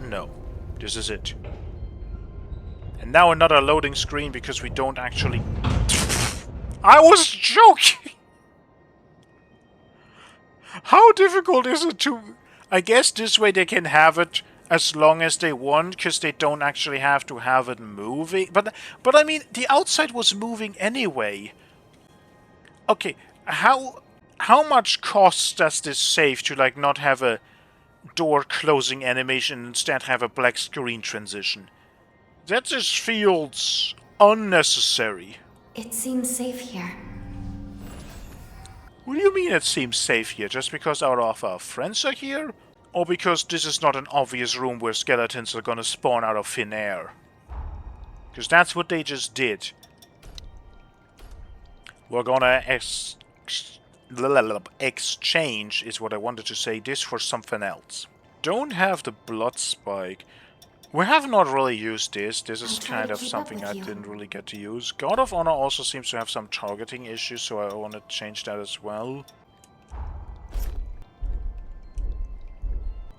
No. This is it. And now another loading screen because we don't actually... I was joking! How difficult is it to... I guess this way they can have it as long as they want, because they don't actually have to have it moving. But I mean, the outside was moving anyway. Okay, how much cost does this save to, like, not have a door closing animation and instead have a black screen transition? That just feels unnecessary. It seems safe here. What do you mean it seems safe here? Just because our friends are here? Or because this is not an obvious room where skeletons are gonna spawn out of thin air? Because that's what they just did. We're gonna exchange, is what I wanted to say, this for something else. Don't have the blood spike. We have not really used this. This is kind of something I didn't really get to use. God of Honor also seems to have some targeting issues, so I want to change that as well.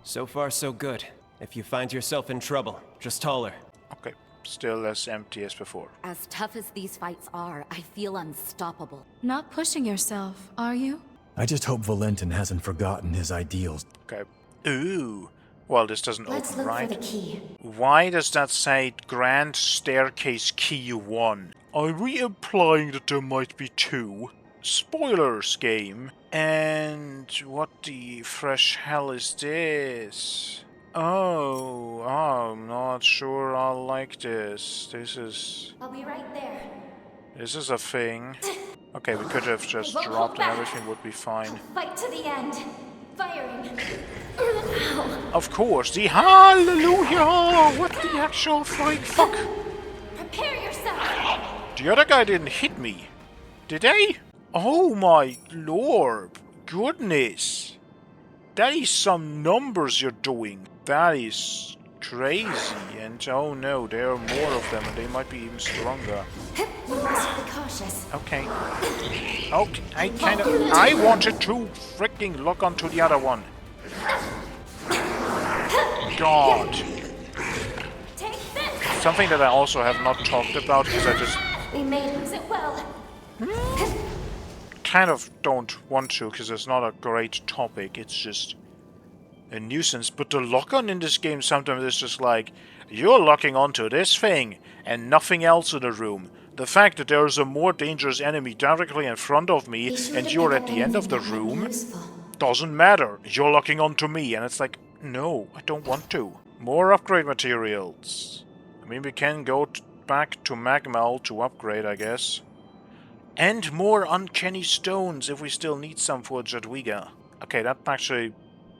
So far, so good. If you find yourself in trouble, just holler. Okay, still as empty as before. As tough as these fights are, I feel unstoppable. Not pushing yourself, are you? I just hope Valentin hasn't forgotten his ideals. Okay. Ooh. Well, this doesn't Let's open, look right? for the key. Why does that say Grand Staircase Key 1? Are we implying that there might be two? Spoilers, game. And what the fresh hell is this? Oh, I'm not sure I like this. I'll be right there. This is a thing. Okay, we could have just dropped and everything would be fine. Fight to the end. Firing. Of course, the hallelujah! What the actual flying fuck? Prepare yourself. The other guy didn't hit me. Did they? Oh my lord. Goodness. That is some numbers you're doing. That is crazy. And oh no, there are more of them and they might be even stronger. We must be cautious. Okay. Okay, I wanted to freaking look onto the other one. God. Take this. Something that I also have not talked about is I just We may use it well. kind of don't want to because it's not a great topic. It's just a nuisance. But the lock-on in this game sometimes is just like, you're locking onto this thing and nothing else in the room. The fact that there is a more dangerous enemy directly in front of me and you're at the end of the room doesn't matter. You're locking onto me, and it's like, No, I don't want to. More upgrade materials. I mean, we can go back to Magmal to upgrade, I guess. And more uncanny stones if we still need some for Jadwiga. Okay, that actually...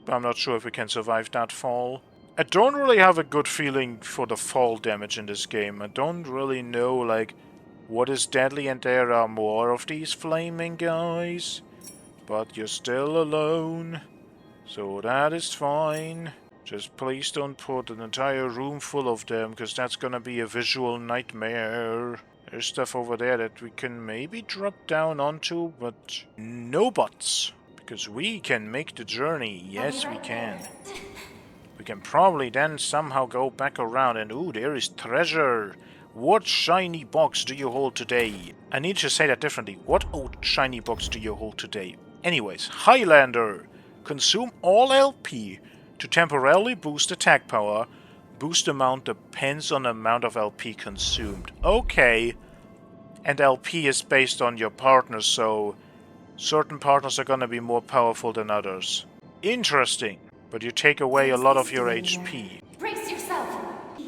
I'm not sure if we can survive that fall. I don't really have a good feeling for the fall damage in this game. I don't really know, like, what is deadly, and there are more of these flaming guys. But you're still alone. So that is fine. Just please don't put an entire room full of them, because that's gonna be a visual nightmare. There's stuff over there that we can maybe drop down onto, but no buts. Because we can make the journey. Yes, we can. We can probably then somehow go back around and ooh, there is treasure. What shiny box do you hold today? I need to say that differently. What old shiny box do you hold today? Anyways, Highlander. Consume all LP to temporarily boost attack power. Boost amount depends on the amount of LP consumed. Okay. And LP is based on your partner, so certain partners are gonna be more powerful than others. Interesting. But you take away a lot of your HP. Brace yourself.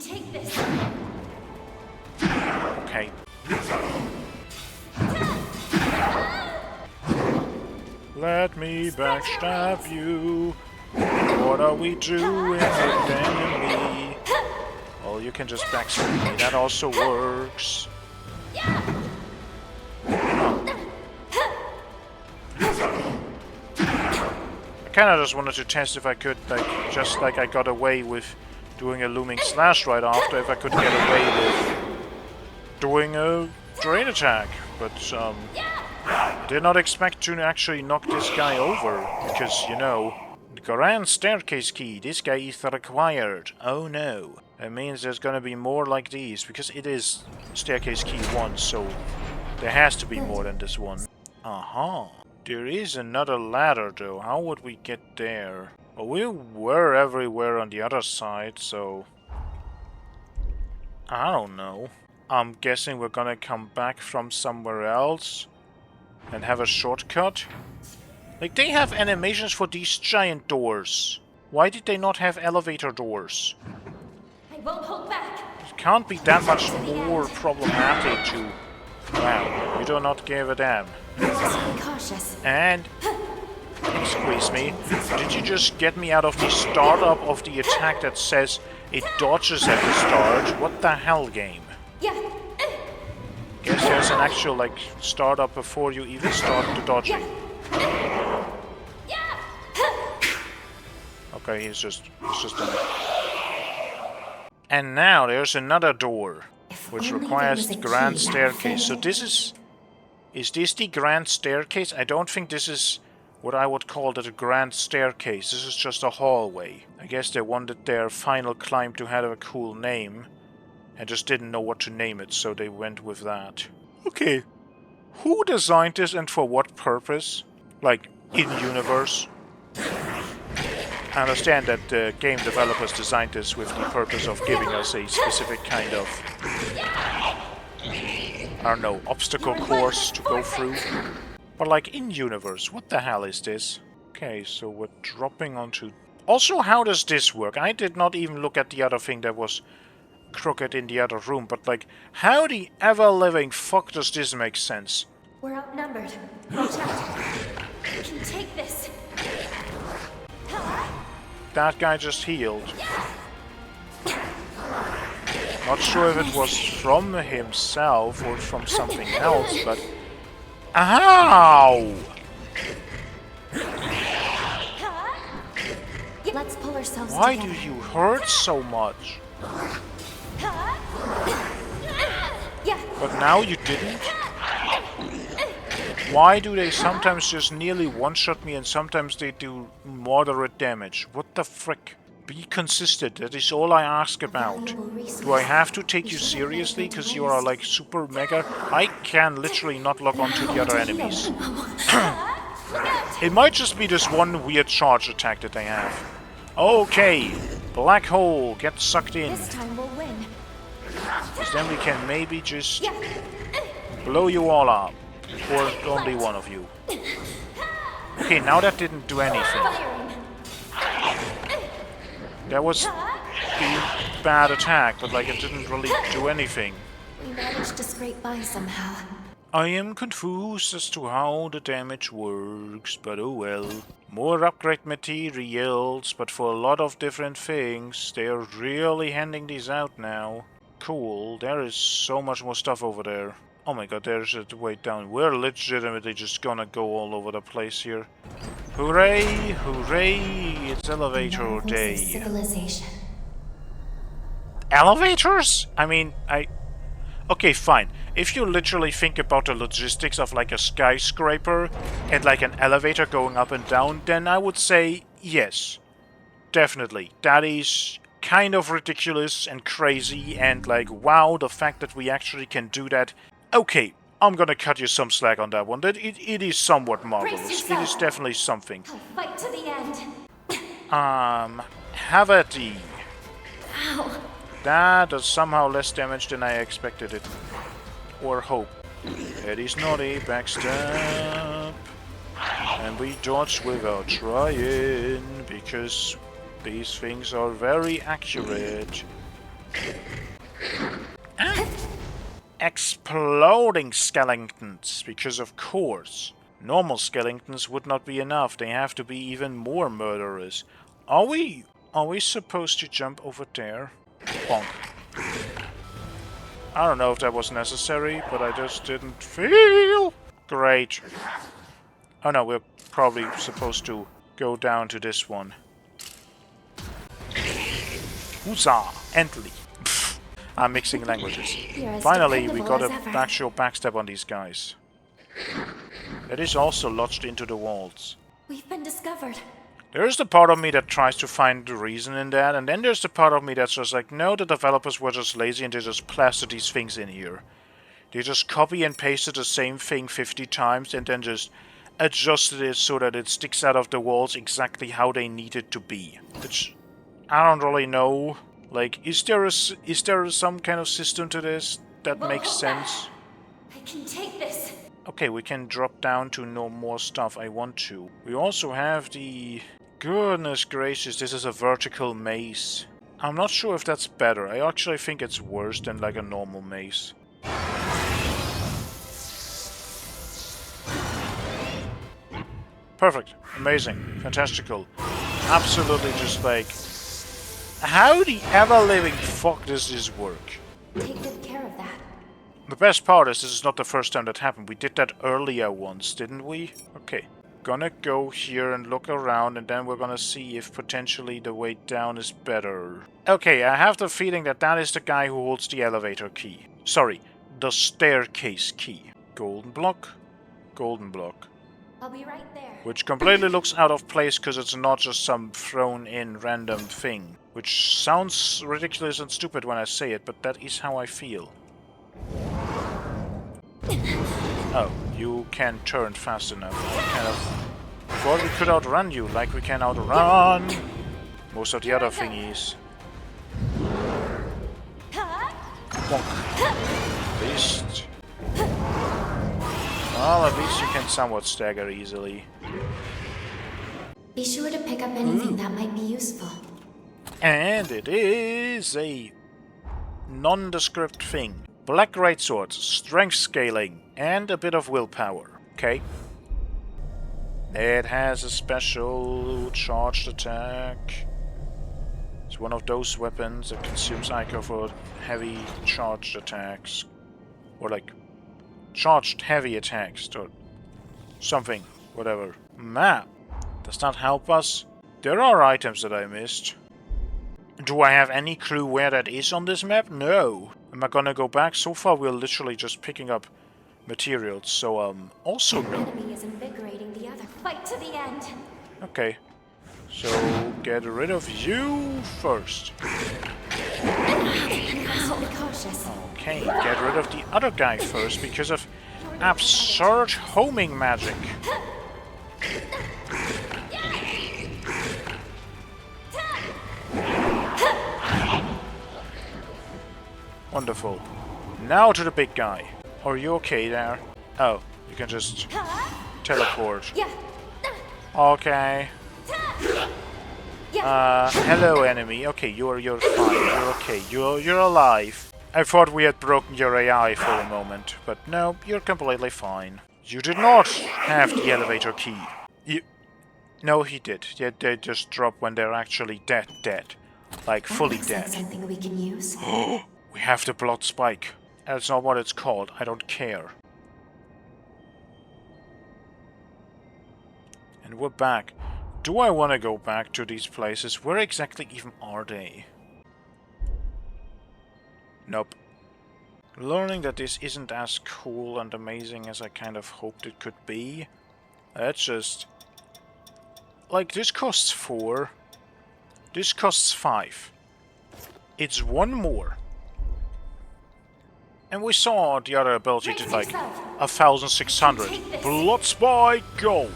Take this. Okay. Let me backstab you. What are we doing with enemy? Well, you can just backstab me. That also works. I kinda just wanted to test if I could, like, just like I got away with doing a looming slash right after, if I could get away with doing a drain attack. But, did not expect to actually knock this guy over, because, you know, the Grand Staircase Key, this guy is required. Oh no. That means there's gonna be more like these, because it is Staircase Key 1, so there has to be more than this one. Aha. There is another ladder, though. How would we get there? Well, we were everywhere on the other side, so... I don't know. I'm guessing we're gonna come back from somewhere else and have a shortcut. Like, they have animations for these giant doors. Why did they not have elevator doors? I won't hold back. It can't be that much more problematic to... Wow, you do not give a damn. Be cautious. And... Excuse me, did you just get me out of the startup of the attack that says it dodges at the start? What the hell, game? Yeah. Guess there's an actual, like, startup before you even start the dodging. Okay, he's just done it. And now there's another door, which requires the Grand Staircase. So this is this the Grand Staircase? I don't think this is what I would call the Grand Staircase. This is just a hallway. I guess they wanted their final climb to have a cool name, and just didn't know what to name it, so they went with that. Okay. Who designed this and for what purpose? Like, in-universe? I understand that the game developers designed this with the purpose of giving us a specific kind of, I don't know, obstacle course to go through. But like, in-universe, what the hell is this? Okay, so we're dropping onto... Also, how does this work? I did not even look at the other thing that was crooked in the other room, but like, how the ever-living fuck does this make sense? We're outnumbered. Watch out. You can take this. That guy just healed. Not sure if it was from himself or from something else, but... Ow! Let's pull ourselves Why together. do you hurt so much? But now you didn't? Why do they sometimes just nearly one-shot me and sometimes they do moderate damage? What the frick? Be consistent, that is all I ask about. Do I have to take you seriously because you are like super mega? I can literally not log on to the other enemies. It might just be this one weird charge attack that they have. Okay, black hole, get sucked in. This time we'll win. Because then we can maybe just blow you all up. Or only one of you. Okay, now that didn't do anything. That was the bad attack, but like it didn't really do anything. We managed to scrape by somehow. I am confused as to how the damage works, but oh well. More upgrade materials, but for a lot of different things. They are really handing these out now. Cool, there is so much more stuff over there. Oh my god, there's a way down. We're legitimately just gonna go all over the place here. Hooray! Hooray! It's elevator day. Civilization. Elevators? I mean, okay, fine. If you literally think about the logistics of like a skyscraper and like an elevator going up and down, then I would say yes. Definitely. That is kind of ridiculous and crazy and like, wow, the fact that we actually can do that. Okay, I'm gonna cut you some slack on that one. It is somewhat marvelous. It is definitely something. I'll fight to the end. Have at thee. Ow. That does somehow less damage than I expected it. Or hope. It is naughty, backstab. And we dodge without trying, because these things are very accurate. Exploding skeletons, because of course. Normal skeletons would not be enough, they have to be even more murderous. Are we supposed to jump over there? Bonk. I don't know if that was necessary, but I just didn't feel great. Oh no, we're probably supposed to go down to this one. Huzzah! Endly. I'm mixing languages. Finally, we got an actual backstab on these guys. It is also lodged into the walls. We've been discovered. There's the part of me that tries to find the reason in that, and then there's the part of me that's just like, no, the developers were just lazy and they just plastered these things in here. They just copy and pasted the same thing 50 times and then just adjusted it so that it sticks out of the walls exactly how they need it to be. Which, I don't really know. Like, is there some kind of system to this that makes sense? I can take this. Okay, we can drop down to no more stuff. I want to. We also have the... Goodness gracious, this is a vertical maze. I'm not sure if that's better. I actually think it's worse than like a normal maze. Perfect. Amazing. Fantastical. Absolutely just like... How the ever-living fuck does this work? Take good care of that. The best part is this is not the first time that happened. We did that earlier once, didn't we? Okay. Gonna go here and look around, and then we're gonna see if potentially the way down is better. Okay, I have the feeling that that is the guy who holds the elevator key. Sorry, the staircase key. Golden block. Golden block. I'll be right there. Which completely looks out of place because it's not just some thrown-in random thing. Which sounds ridiculous and stupid when I say it, but that is how I feel. Oh, you can't turn fast enough. Kind of thought we could outrun you, like we can outrun most of the other thingies. Bonk. At least... Well, at least you can somewhat stagger easily. Be sure to pick up anything that might be useful. And it is a nondescript thing. Black greatswords, strength scaling, and a bit of willpower. Okay. It has a special charged attack. It's one of those weapons that consumes Ico for heavy charged attacks. Or like, charged heavy attacks, or something, whatever. Map. Does that help us? There are items that I missed. Do I have any clue where that is on this map? No. Am I gonna go back? So far we're literally just picking up materials, so also no. Enemy is invigorating the other. Fight to the end. Okay. So get rid of you first. Be cautious. Okay, get rid of the other guy first because of absurd homing magic. Wonderful. Now to the big guy. Are you okay there? Oh, you can just teleport. Yeah. Okay. Hello, enemy. Okay, you're fine. You're okay. You're alive. I thought we had broken your AI for a moment, but no, you're completely fine. You did not have the elevator key. No, he did. Yeah, they just drop when they're actually dead. Like, fully dead. Something we can use. We have the blood spike. That's not what it's called. I don't care. And we're back. Do I want to go back to these places? Where exactly even are they? Nope. Learning that this isn't as cool and amazing as I kind of hoped it could be. That's just... Like, this costs 4. This costs 5. It's 1 more. And we saw the other ability to like 1,600. Blood spike, go!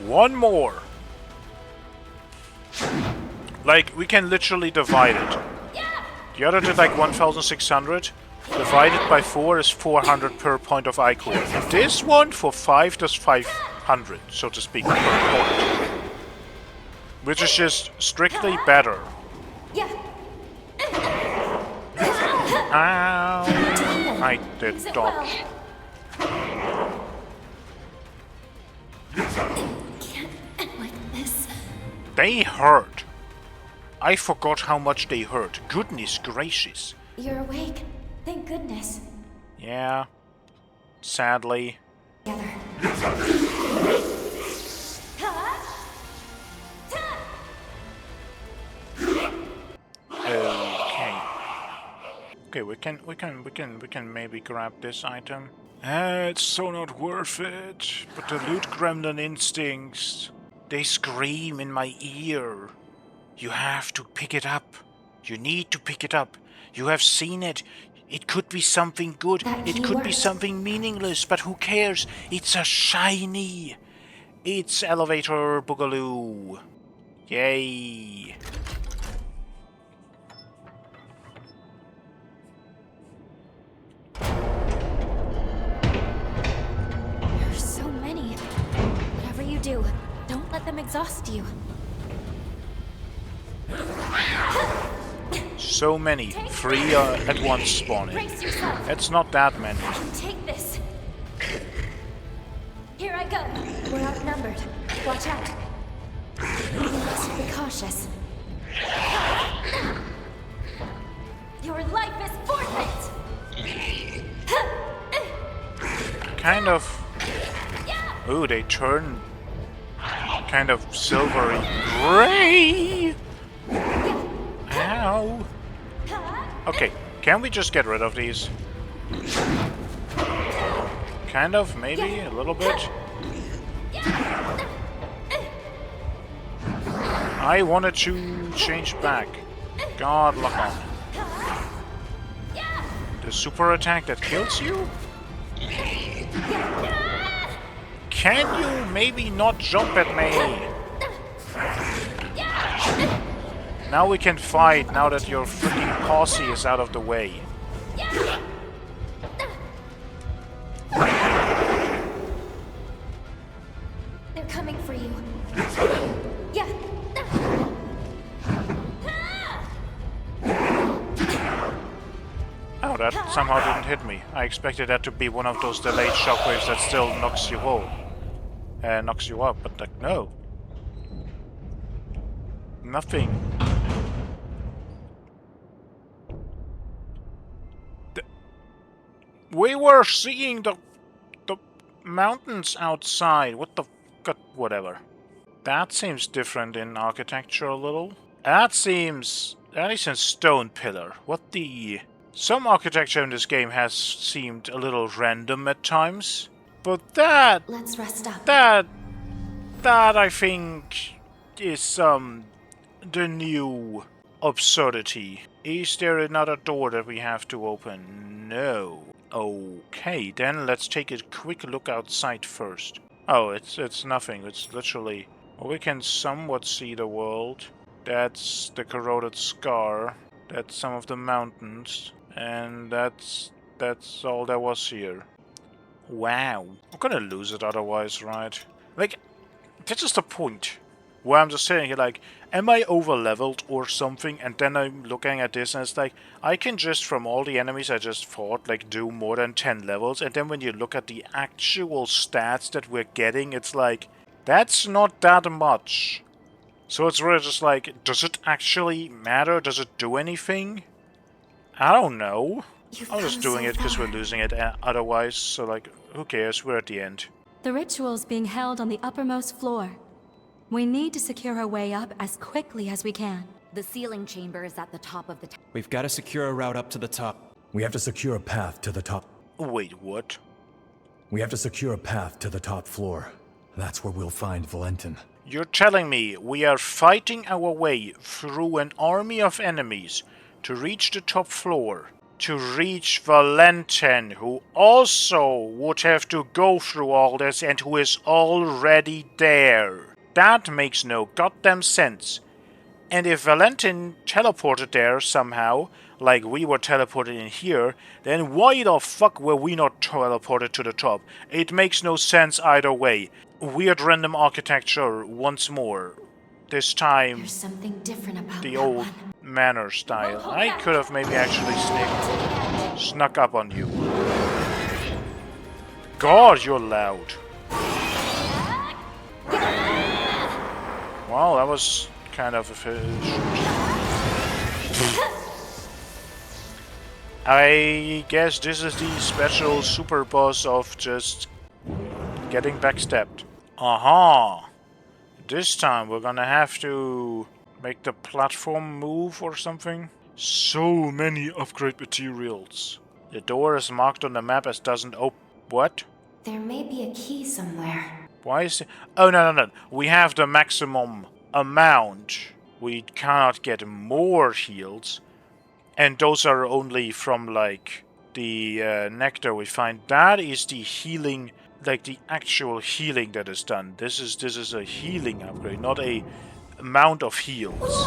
1 more. Like, we can literally divide it. The other did like 1,600. Divided by 4 is 400 per point of IQ. This one for 5 does 500, so to speak, per point. Which is just strictly better. Ow! I did dodge. They hurt. I forgot how much they hurt. Goodness gracious. You're awake. Thank goodness. Yeah. Sadly. Okay, we can maybe grab this item. It's so not worth it. But the loot gremlin instincts, they scream in my ear. You have to pick it up. You need to pick it up. You have seen it. It could be something good. It could be something meaningless, but who cares? It's a shiny. It's Elevator Boogaloo. Yay. There's so many. Whatever you do, don't let them exhaust you. So many. 3 at once spawning. It's not that many. Take this. Here I go. We're outnumbered. Watch out. You must be cautious. Your life is forfeit. Kind of... Ooh, they turn kind of silvery gray. Ow. Okay, can we just get rid of these? Kind of, maybe, a little bit. I wanted to change back. God, lock on. The super attack that kills you? Can you maybe not jump at me? Now we can fight, now that your freaking posse is out of the way. They're coming for you. Yeah. Oh, that somehow didn't hit me. I expected that to be one of those delayed shockwaves that still knocks you up, but like, no. Nothing. We were seeing the mountains outside. What the fuck? Whatever. That seems different in architecture a little. That is in stone pillar. What the... Some architecture in this game has seemed a little random at times. But that... Let's rest up. That I think is the new absurdity. Is there another door that we have to open? No. Okay, then let's take a quick look outside first. Oh, it's nothing. It's literally... Well, we can somewhat see the world. That's the corroded scar. That's some of the mountains. And that's all there was here. Wow. We're gonna lose it otherwise, right? Like, that's just the point. Where I'm just sitting here like, am I over-leveled or something? And then I'm looking at this and it's like, I can just, from all the enemies I just fought, like do more than 10 levels. And then when you look at the actual stats that we're getting, it's like, that's not that much. So it's really just like, does it actually matter? Does it do anything? I don't know. I'm just doing it because we're losing it otherwise, so like, who cares? We're at the end. The ritual's being held on the uppermost floor. We need to secure our way up as quickly as we can. The sealing chamber is at the top of the tower. We've got to secure a route up to the top. We have to secure a path to the top. Wait, what? We have to secure a path to the top floor. That's where we'll find Valentin. You're telling me we are fighting our way through an army of enemies to reach the top floor, to reach Valentin, who also would have to go through all this and who is already there. That makes no goddamn sense. And if Valentin teleported there somehow, like we were teleported in here, then why the fuck were we not teleported to the top? It makes no sense either way. Weird random architecture once more. This time, There's something different about the that old one. manor style. I could have maybe actually snuck up on you. God, you're loud. Well, that was kind of efficient. I guess this is the special super boss of just getting backstabbed. Aha! This time we're gonna have to make the platform move or something. So many upgrade materials. The door is marked on the map as doesn't open. What? There may be a key somewhere. Why is it? Oh, no. We have the maximum amount. We cannot get more heals. And those are only from, like, the nectar we find. That is the healing, like, the actual healing that is done. This is a healing upgrade, not a amount of heals.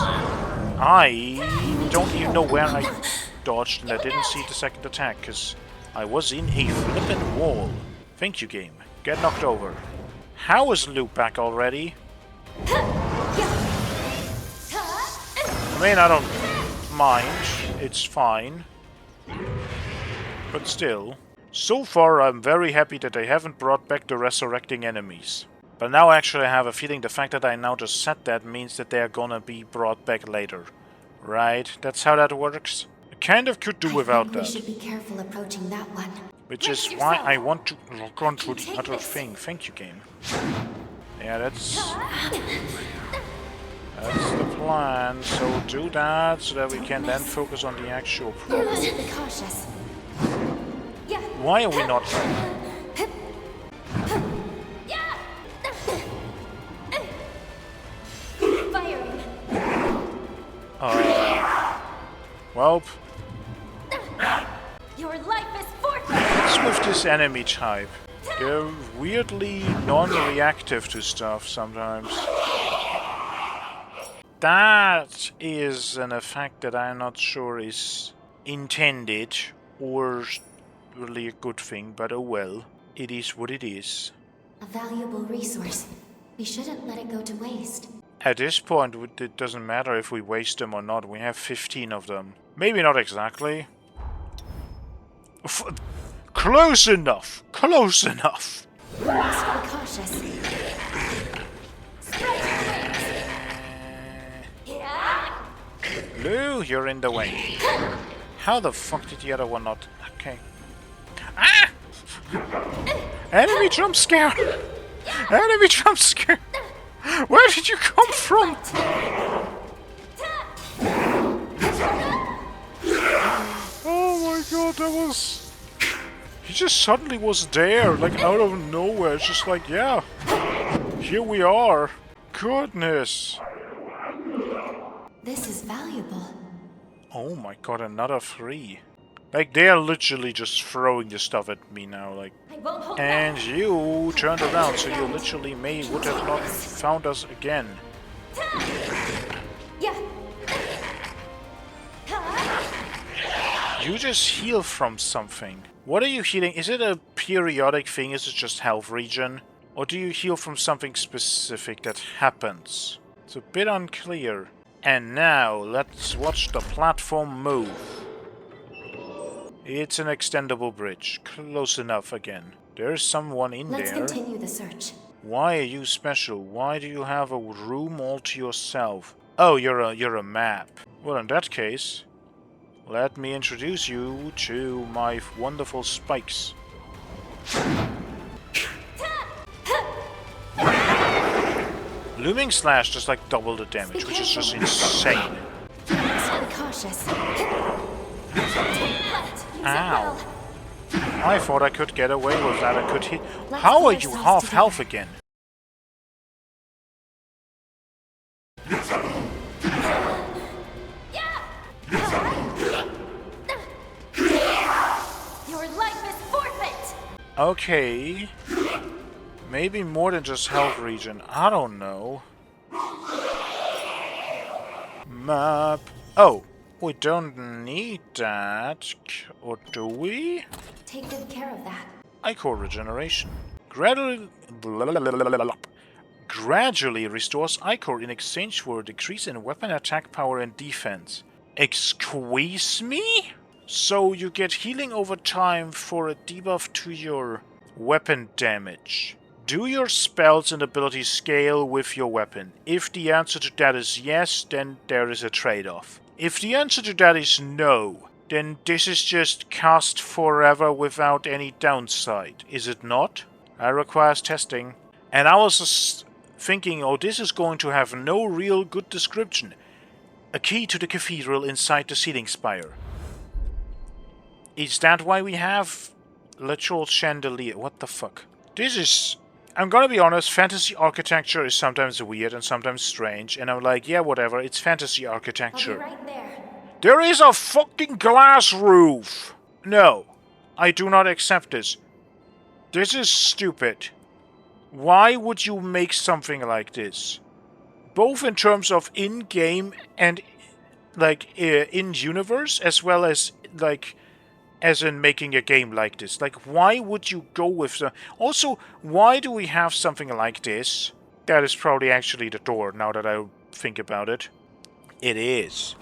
I don't even know where I dodged, and I didn't see the second attack, because I was in a flippin' wall. Thank you, game. Get knocked over. How is Luke back already? I mean, I don't mind. It's fine. But still. So far, I'm very happy that they haven't brought back the resurrecting enemies. But now actually I have a feeling the fact that I now just said that means that they're gonna be brought back later. Right? That's how that works? I kind of could do without that. We should be careful approaching that one. Which is why I want to log on to the other thing. Thank you, game. Yeah, that's the plan. So do that so that we can then focus on the actual problem. Be cautious. Why are we not? Firing. Welp. Your life is forfeit. What's with this enemy type? They're weirdly non-reactive to stuff sometimes. That is an effect that I'm not sure is intended or really a good thing, but oh well. It is what it is. A valuable resource. We shouldn't let it go to waste. At this point, it doesn't matter if we waste them or not. We have 15 of them. Maybe not exactly. Close enough! Close enough! We must be cautious. Lou, you're in the way. How the fuck did the other one not... Okay. Ah! Enemy jump scare! Enemy jump scare! Where did you come from? Oh my god, that was... He just suddenly was there, like out of nowhere. It's just like, yeah, here we are. Goodness. This is valuable. Oh my god, another 3. Like, they are literally just throwing the stuff at me now, like... And you turned around, so you literally would have not found us again. You just heal from something. What are you healing? Is it a periodic thing? Is it just health regen? Or do you heal from something specific that happens? It's a bit unclear. And now, let's watch the platform move. It's an extendable bridge. Close enough again. There's someone in Let's there. continue the search. Why are you special? Why do you have a room all to yourself? Oh, you're a map. Well, in that case, let me introduce you to my wonderful spikes. Looming Slash just like double the damage, which is just insane. Be cautious. Ow. I thought I could get away with that. I could hit. How are you half health again? Your life is forfeit. Okay. Maybe more than just health regen. I don't know. Map. Oh, we don't need that. Or do we? Take good care of that. Ichor regeneration. Gradually restores Ichor in exchange for a decrease in weapon attack power and defense. Excuse me? So you get healing over time for a debuff to your weapon damage. Do your spells and abilities scale with your weapon? If the answer to that is yes, then there is a trade-off. If the answer to that is no, then this is just cast forever without any downside, is it not? That requires testing. And I was just thinking, oh, this is going to have no real good description. A key to the cathedral inside the ceiling spire. Is that why we have literal chandelier? What the fuck? This is... I'm gonna be honest, fantasy architecture is sometimes weird and sometimes strange, and I'm like, yeah, whatever, it's fantasy architecture. I'll be right there. There is a fucking glass roof! No, I do not accept this. This is stupid. Why would you make something like this? Both in terms of in-game and, like, in-universe, as well as, like, as in making a game like this. Like, why would you go with the... Also, why do we have something like this? That is probably actually the door, now that I think about it. It is.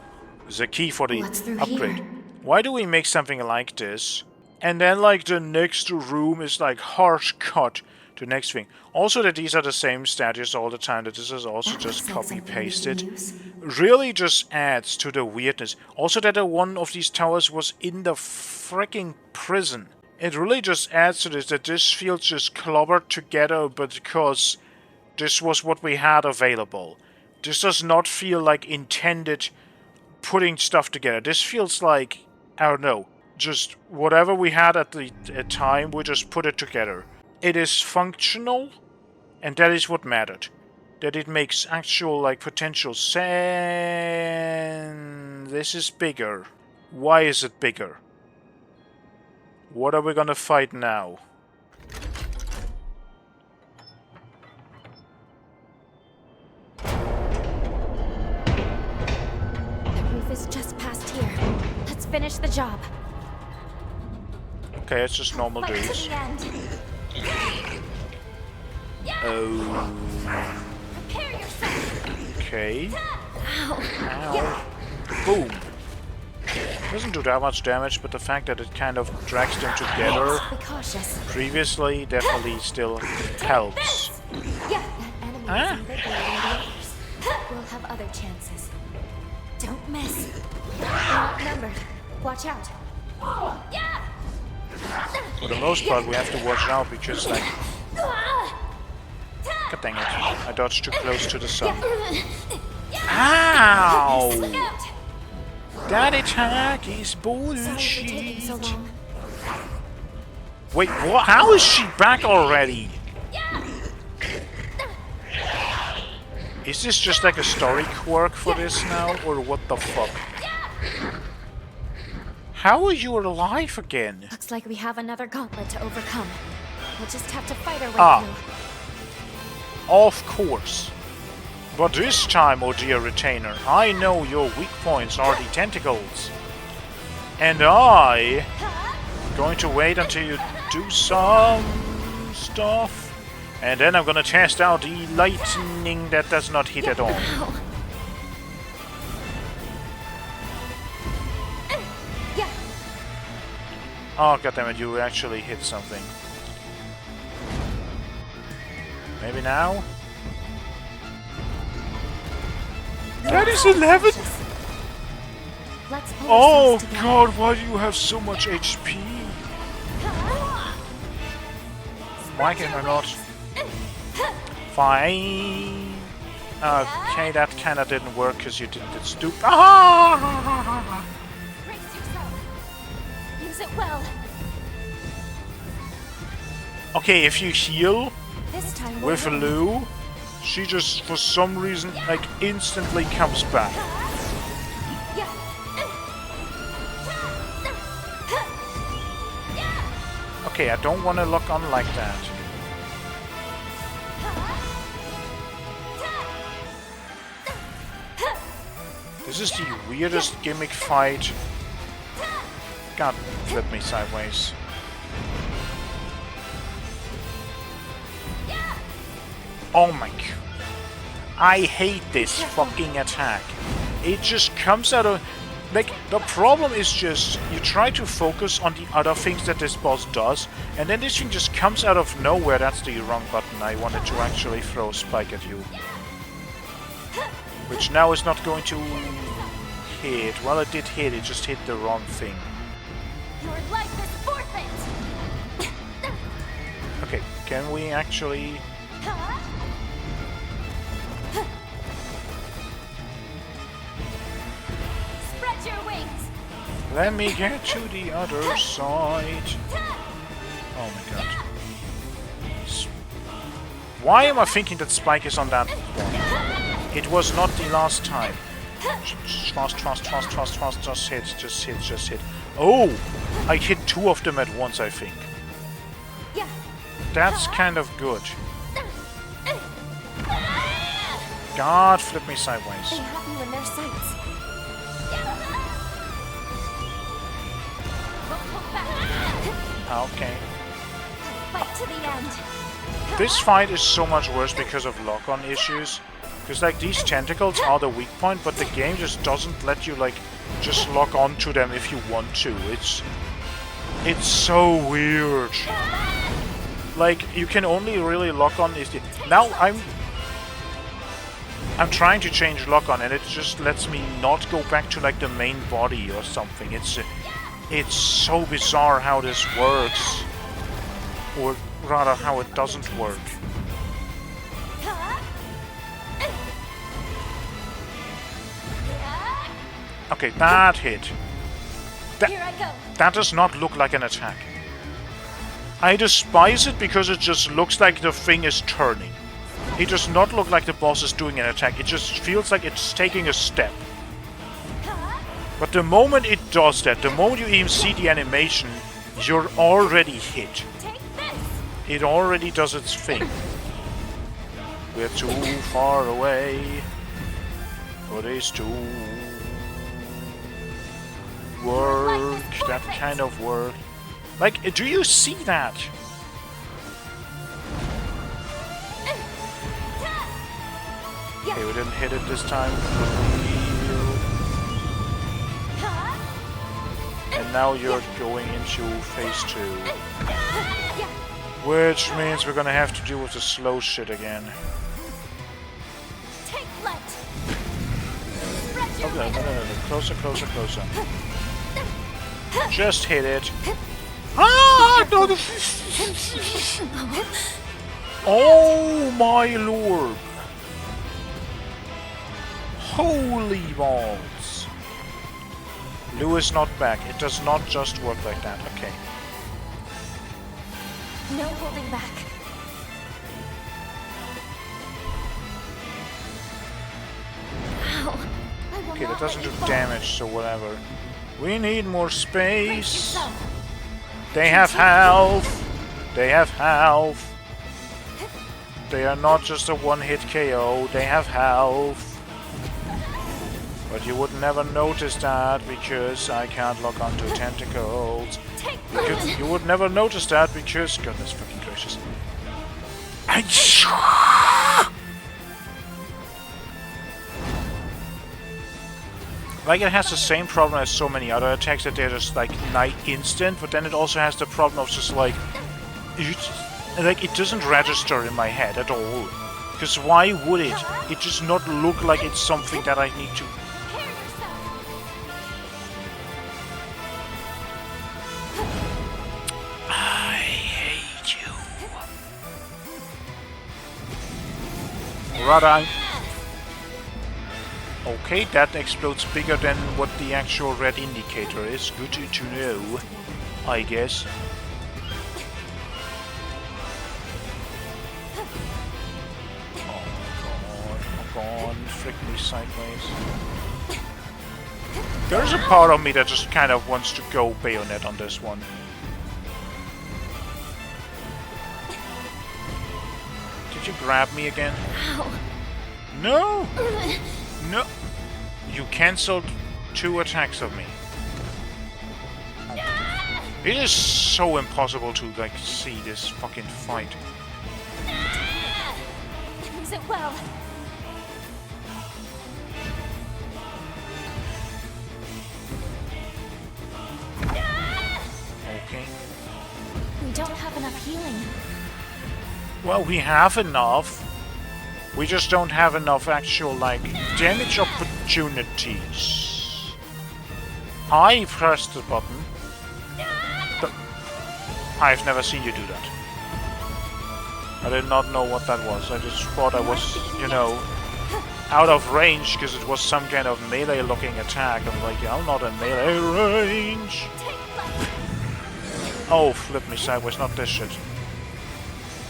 The key for the upgrade. Here? Why do we make something like this? And then, like, the next room is, like, hard cut to the next thing. Also that these are the same statues all the time, that this is also just copy-pasted. Really just adds to the weirdness. Also that one of these towers was in the freaking prison. It really just adds to this, that this feels just clobbered together, but because this was what we had available. This does not feel like intended putting stuff together. This feels like, I don't know, just whatever we had at the time, we just put it together. It is functional, and that is what mattered. That it makes actual, like, potential sense. This is bigger. Why is it bigger? What are we gonna fight now? The roof is just past here. Let's finish the job. Okay, it's just normal Fight to dudes. the end. Oh. Prepare yourself. Okay. Ow. Ow. Boom. Doesn't do that much damage, but the fact that it kind of drags them together Be cautious. previously definitely still helps. Yeah, that enemy is invigorating the others. We'll have other chances. Don't miss. You're outnumbered. Watch out. Yeah. For the most part, we have to watch out because, like... God dang it. I dodged too close to the sun. Ow! Look out. That attack is Sorry for taking so bullshit. long. Wait, what? How is she back already? Is this just like a story quirk for this now, or what the fuck? How are you alive again? Looks like we have another gauntlet to overcome. We'll just have to fight our way through. Of course. But this time, oh dear retainer, I know your weak points are the tentacles. And I'm going to wait until you do some stuff. And then I'm gonna test out the lightning that does not hit at all. Oh, goddammit, you actually hit something. Maybe now? That is 11? Oh god, why do you have so much HP? Why can I not? Fine. Okay, that kinda didn't work because you did it stupid. Ah! Use it well. Okay, if you heal This time with Lou, she just for some reason like instantly comes back. Okay, I don't want to lock on like that. This is the weirdest gimmick fight. God, flip me sideways. Oh my god. I hate this fucking attack. It just comes out of... Like, the problem is just, you try to focus on the other things that this boss does, and then this thing just comes out of nowhere. That's the wrong button. I wanted to actually throw a spike at you. Which now is not going to hit. Well, it did hit, it just hit the wrong thing. Your life is forfeit. Okay, can we actually... Spread your wings. Let me get to the other side. Oh my god. Why am I thinking that Spike is on that one? It was not the last time. Trust, just hit. Oh! I hit 2 of them at once, I think. That's kind of good. God, flip me sideways. They have you in their sights. Okay. Fight to the end. This fight is so much worse because of lock-on issues. Because like these tentacles are the weak point, but the game just doesn't let you like just lock on to them if you want to. It's so weird. Like you can only really lock on if the... Now I'm trying to change lock on and it just lets me not go back to like the main body or something. It's so bizarre how this works. Or rather how it doesn't work. Okay, that hit. That does not look like an attack. I despise it because it just looks like the thing is turning. It does not look like the boss is doing an attack. It just feels like it's taking a step. But the moment it does that, the moment you even see the animation, you're already hit. It already does its thing. We're too far away for this to work. That kind of work. Like, do you see that? Okay, we didn't hit it this time. And now you're going into phase 2. Which means we're gonna have to deal with the slow shit again. Okay, no. Closer. Just hit it. Ah! No! Oh my lord! Holy balls! Lou is not back. It does not just work like that. Okay. No holding back. Ow. Okay, that doesn't do damage, so whatever. We need more space. They have health. They have health. They are not just a one-hit KO. They have health. But you would never notice that because I can't lock onto tentacles. You would never notice that because... Goodness fucking gracious. Like, it has the same problem as so many other attacks, that they're just like night instant, but then it also has the problem of just like it doesn't register in my head at all. Because why would it? It just not look like it's something that I need to. I hate you. Rather, okay, that explodes bigger than what the actual red indicator is. Good to know, I guess. Oh god, frick me sideways. There's a part of me that just kind of wants to go bayonet on this one. Did you grab me again? Ow. No! No! You cancelled 2 attacks of me. It is so impossible to, like, see this fucking fight. Use it well. Okay. We don't have enough healing. Well, we have enough. We just don't have enough actual, like, damage opportunities. I pressed the button. But I've never seen you do that. I did not know what that was. I just thought I was, you know, out of range because it was some kind of melee-looking attack. I'm like, yeah, I'm not in melee range. Oh, flip me sideways, not this shit.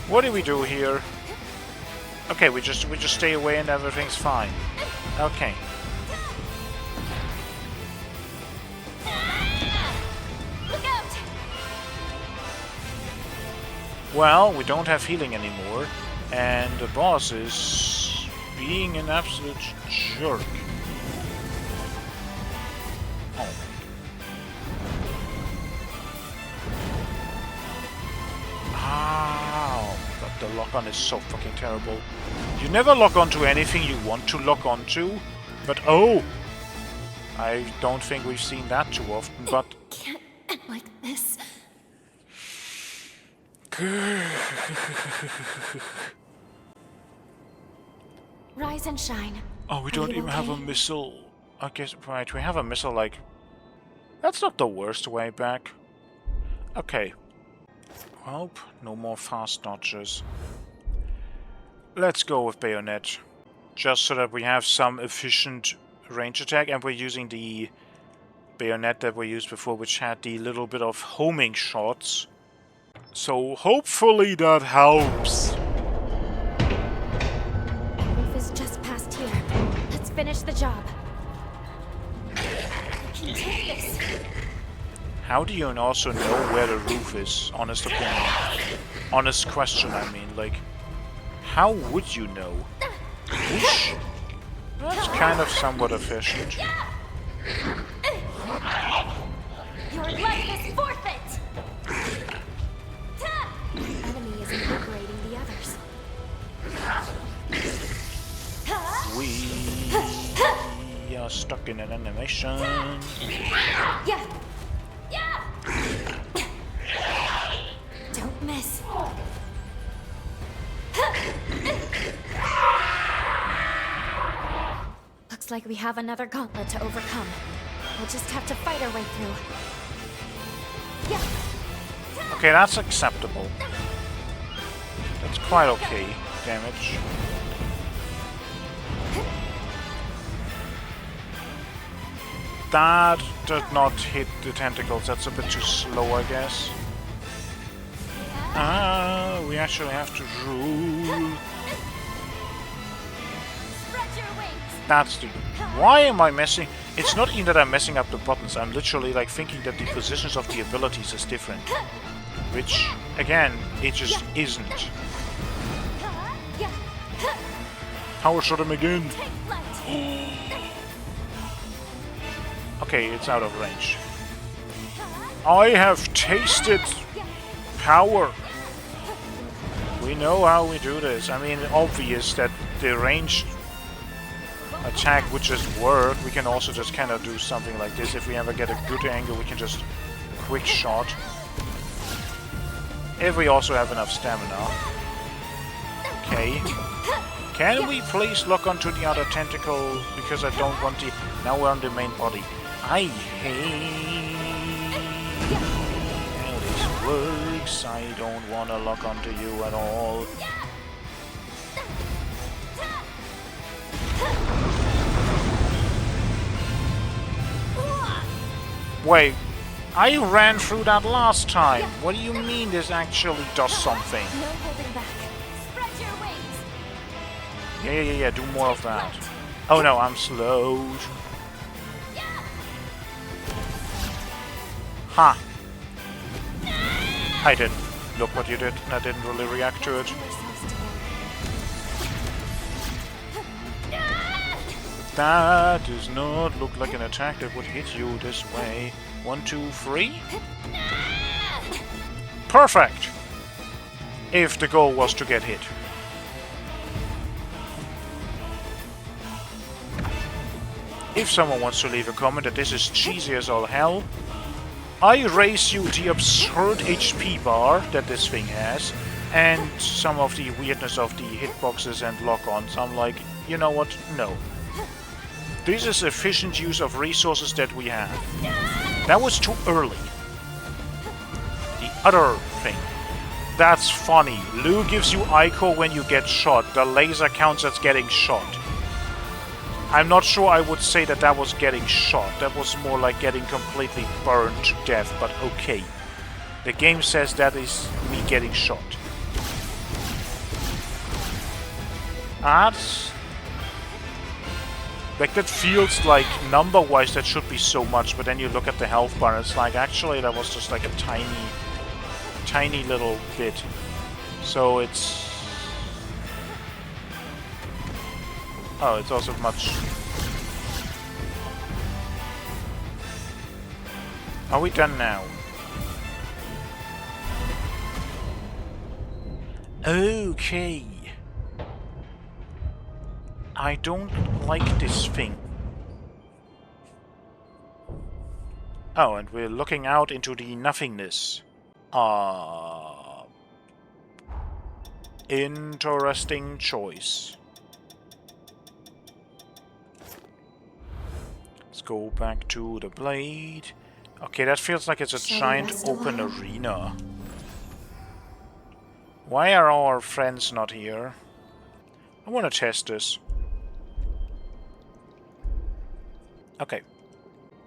What do we do here? Okay, we just stay away and everything's fine. Okay. Look out! Well, we don't have healing anymore, and the boss is being an absolute jerk. Oh. Ow. God, the lock-on is so fucking terrible. You never lock onto anything you want to lock onto, but oh! I don't think we've seen that too often, but... Can't end like this. Rise and shine. Oh, we don't even have a missile. I guess, right, we have a missile, like... That's not the worst way back. Okay. Well, no more fast dodges. Let's go with bayonet. Just so that we have some efficient range attack, and we're using the bayonet that we used before, which had the little bit of homing shots. So hopefully that helps. Roof is just past here. Let's finish the job. We can take this. How do you also know where the roof is? Honest opinion. Honest question, I mean. Like, how would you know? Whoosh. That's kind of somewhat efficient. Your life is forfeit! The enemy is incorporating the others. We are stuck in an animation. Yeah! Yeah! Don't miss. Looks like we have another gauntlet to overcome. We'll just have to fight our way through. Yeah. Okay, that's acceptable. That's quite okay damage. That did not hit the tentacles. That's a bit too slow, I guess. Ah, we actually have to rule. Spread your wings! That's the... Why am I messing... It's not even that I'm messing up the buttons. I'm literally like thinking that the positions of the abilities is different. Which, again, it just isn't. Power shot him again. Okay, it's out of range. I have tasted power. We We know how we do this. I mean, obvious that the ranged attack would just work. We can also just kind of do something like this. If we ever get a good angle, we can just quick shot. If we also have enough stamina. Okay. Can we please lock onto the other tentacle? Because I don't want the... Now we're on the main body. I hate how this works. I don't want to lock onto you at all. Wait, I ran through that last time. What do you mean this actually does something? No holding back. Spread your wings. Yeah, do more of that. Oh no, I'm slowed. Ha! I didn't. Look what you did. I didn't really react to it. That does not look like an attack that would hit you this way. 1, 2, 3. Perfect! If the goal was to get hit. If someone wants to leave a comment that this is cheesy as all hell, I raise you the absurd HP bar that this thing has, and some of the weirdness of the hitboxes and lock-ons. I'm like, you know what? No. This is efficient use of resources that we have. That was too early. The other thing. That's funny. Lou gives you Ico when you get shot. The laser counts as getting shot. I'm not sure I would say that that was getting shot. That was more like getting completely burned to death, but okay. The game says that is me getting shot. That's... like, that feels like, number-wise, that should be so much, but then you look at the health bar and it's like, actually, that was just like a tiny little bit. So it's... oh, it's also much... Are we done now? Okay. I don't like this thing. Oh, and we're looking out into the nothingness. Interesting choice. Let's go back to the blade. Okay, that feels like it's a giant open arena. Why are our friends not here? I want to test this. Okay.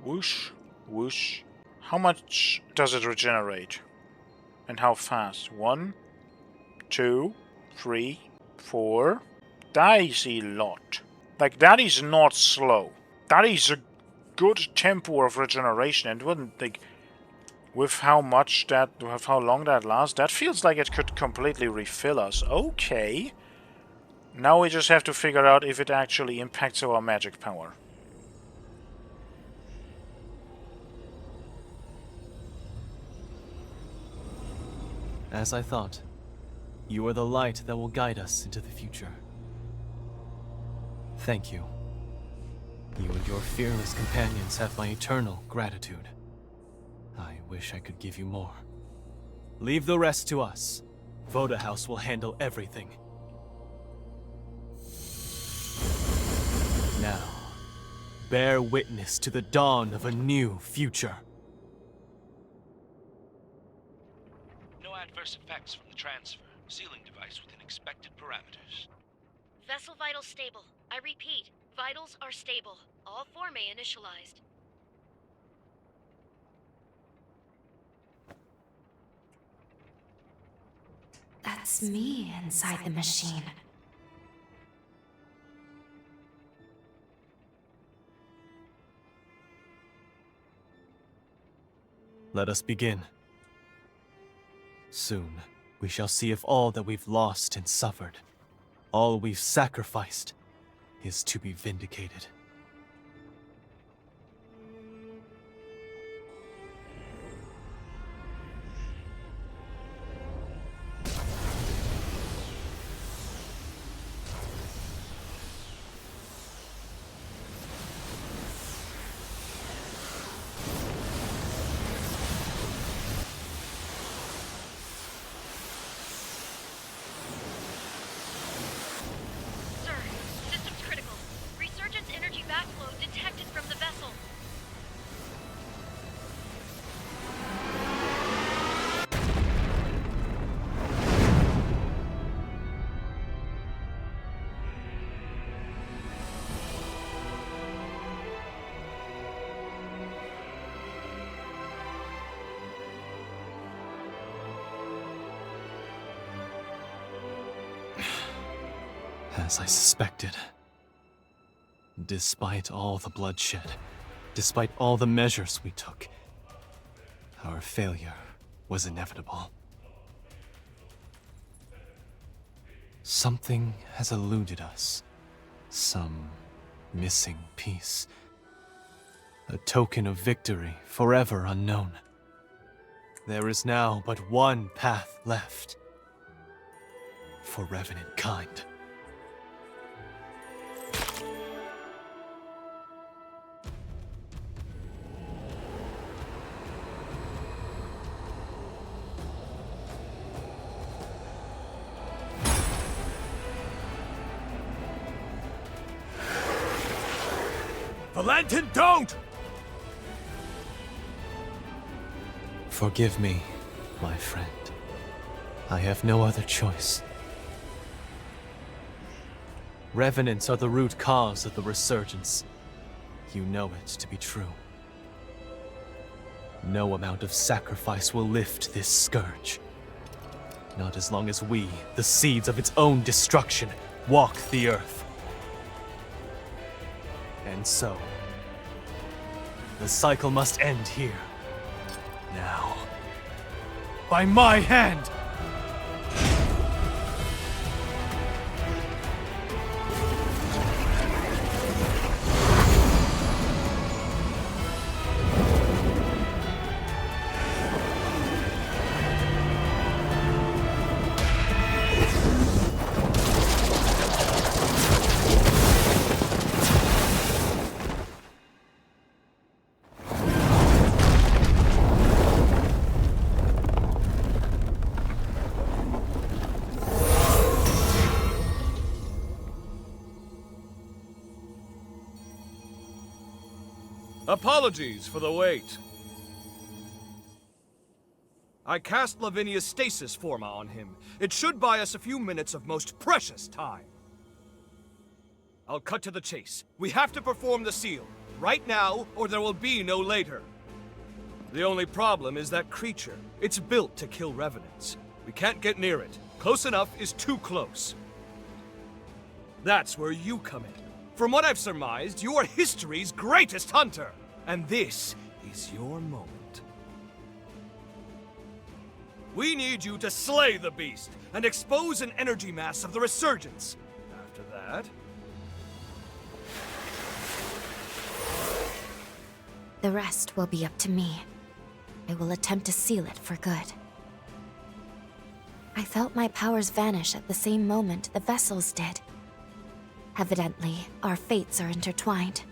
Whoosh, whoosh. How much does it regenerate? And how fast? 1, 2, 3, 4. That is a lot. Like, that is not slow. That is a good tempo of regeneration, and wouldn't think with how much that, with how long that lasts, that feels like it could completely refill us. Okay. Now we just have to figure out if it actually impacts our magic power. As I thought, you are the light that will guide us into the future. Thank you. You and your fearless companions have my eternal gratitude. I wish I could give you more. Leave the rest to us. Voda House will handle everything. Now, bear witness to the dawn of a new future. No adverse effects from the transfer. Sealing device within expected parameters. Vessel vitals stable. I repeat, vitals are stable. All 4 may initialized. That's me inside the machine. Let us begin. Soon, we shall see if all that we've lost and suffered, all we've sacrificed, is to be vindicated. As I suspected. Despite all the bloodshed, despite all the measures we took, our failure was inevitable. Something has eluded us. Some missing piece. A token of victory forever unknown. There is now but one path left. For revenant kind. Valentin, don't! Forgive me, my friend. I have no other choice. Revenants are the root cause of the resurgence. You know it to be true. No amount of sacrifice will lift this scourge. Not as long as we, the seeds of its own destruction, walk the earth. And so, the cycle must end here. Now. By my hand! Apologies for the wait. I cast Lavinia's stasis forma on him. It should buy us a few minutes of most precious time. I'll cut to the chase. We have to perform the seal, right now, or there will be no later. The only problem is that creature. It's built to kill revenants. We can't get near it. Close enough is too close. That's where you come in. From what I've surmised, you are history's greatest hunter. And this is your moment. We need you to slay the beast and expose an energy mass of the resurgence. After that... The rest will be up to me. I will attempt to seal it for good. I felt my powers vanish at the same moment the vessels did. Evidently, our fates are intertwined.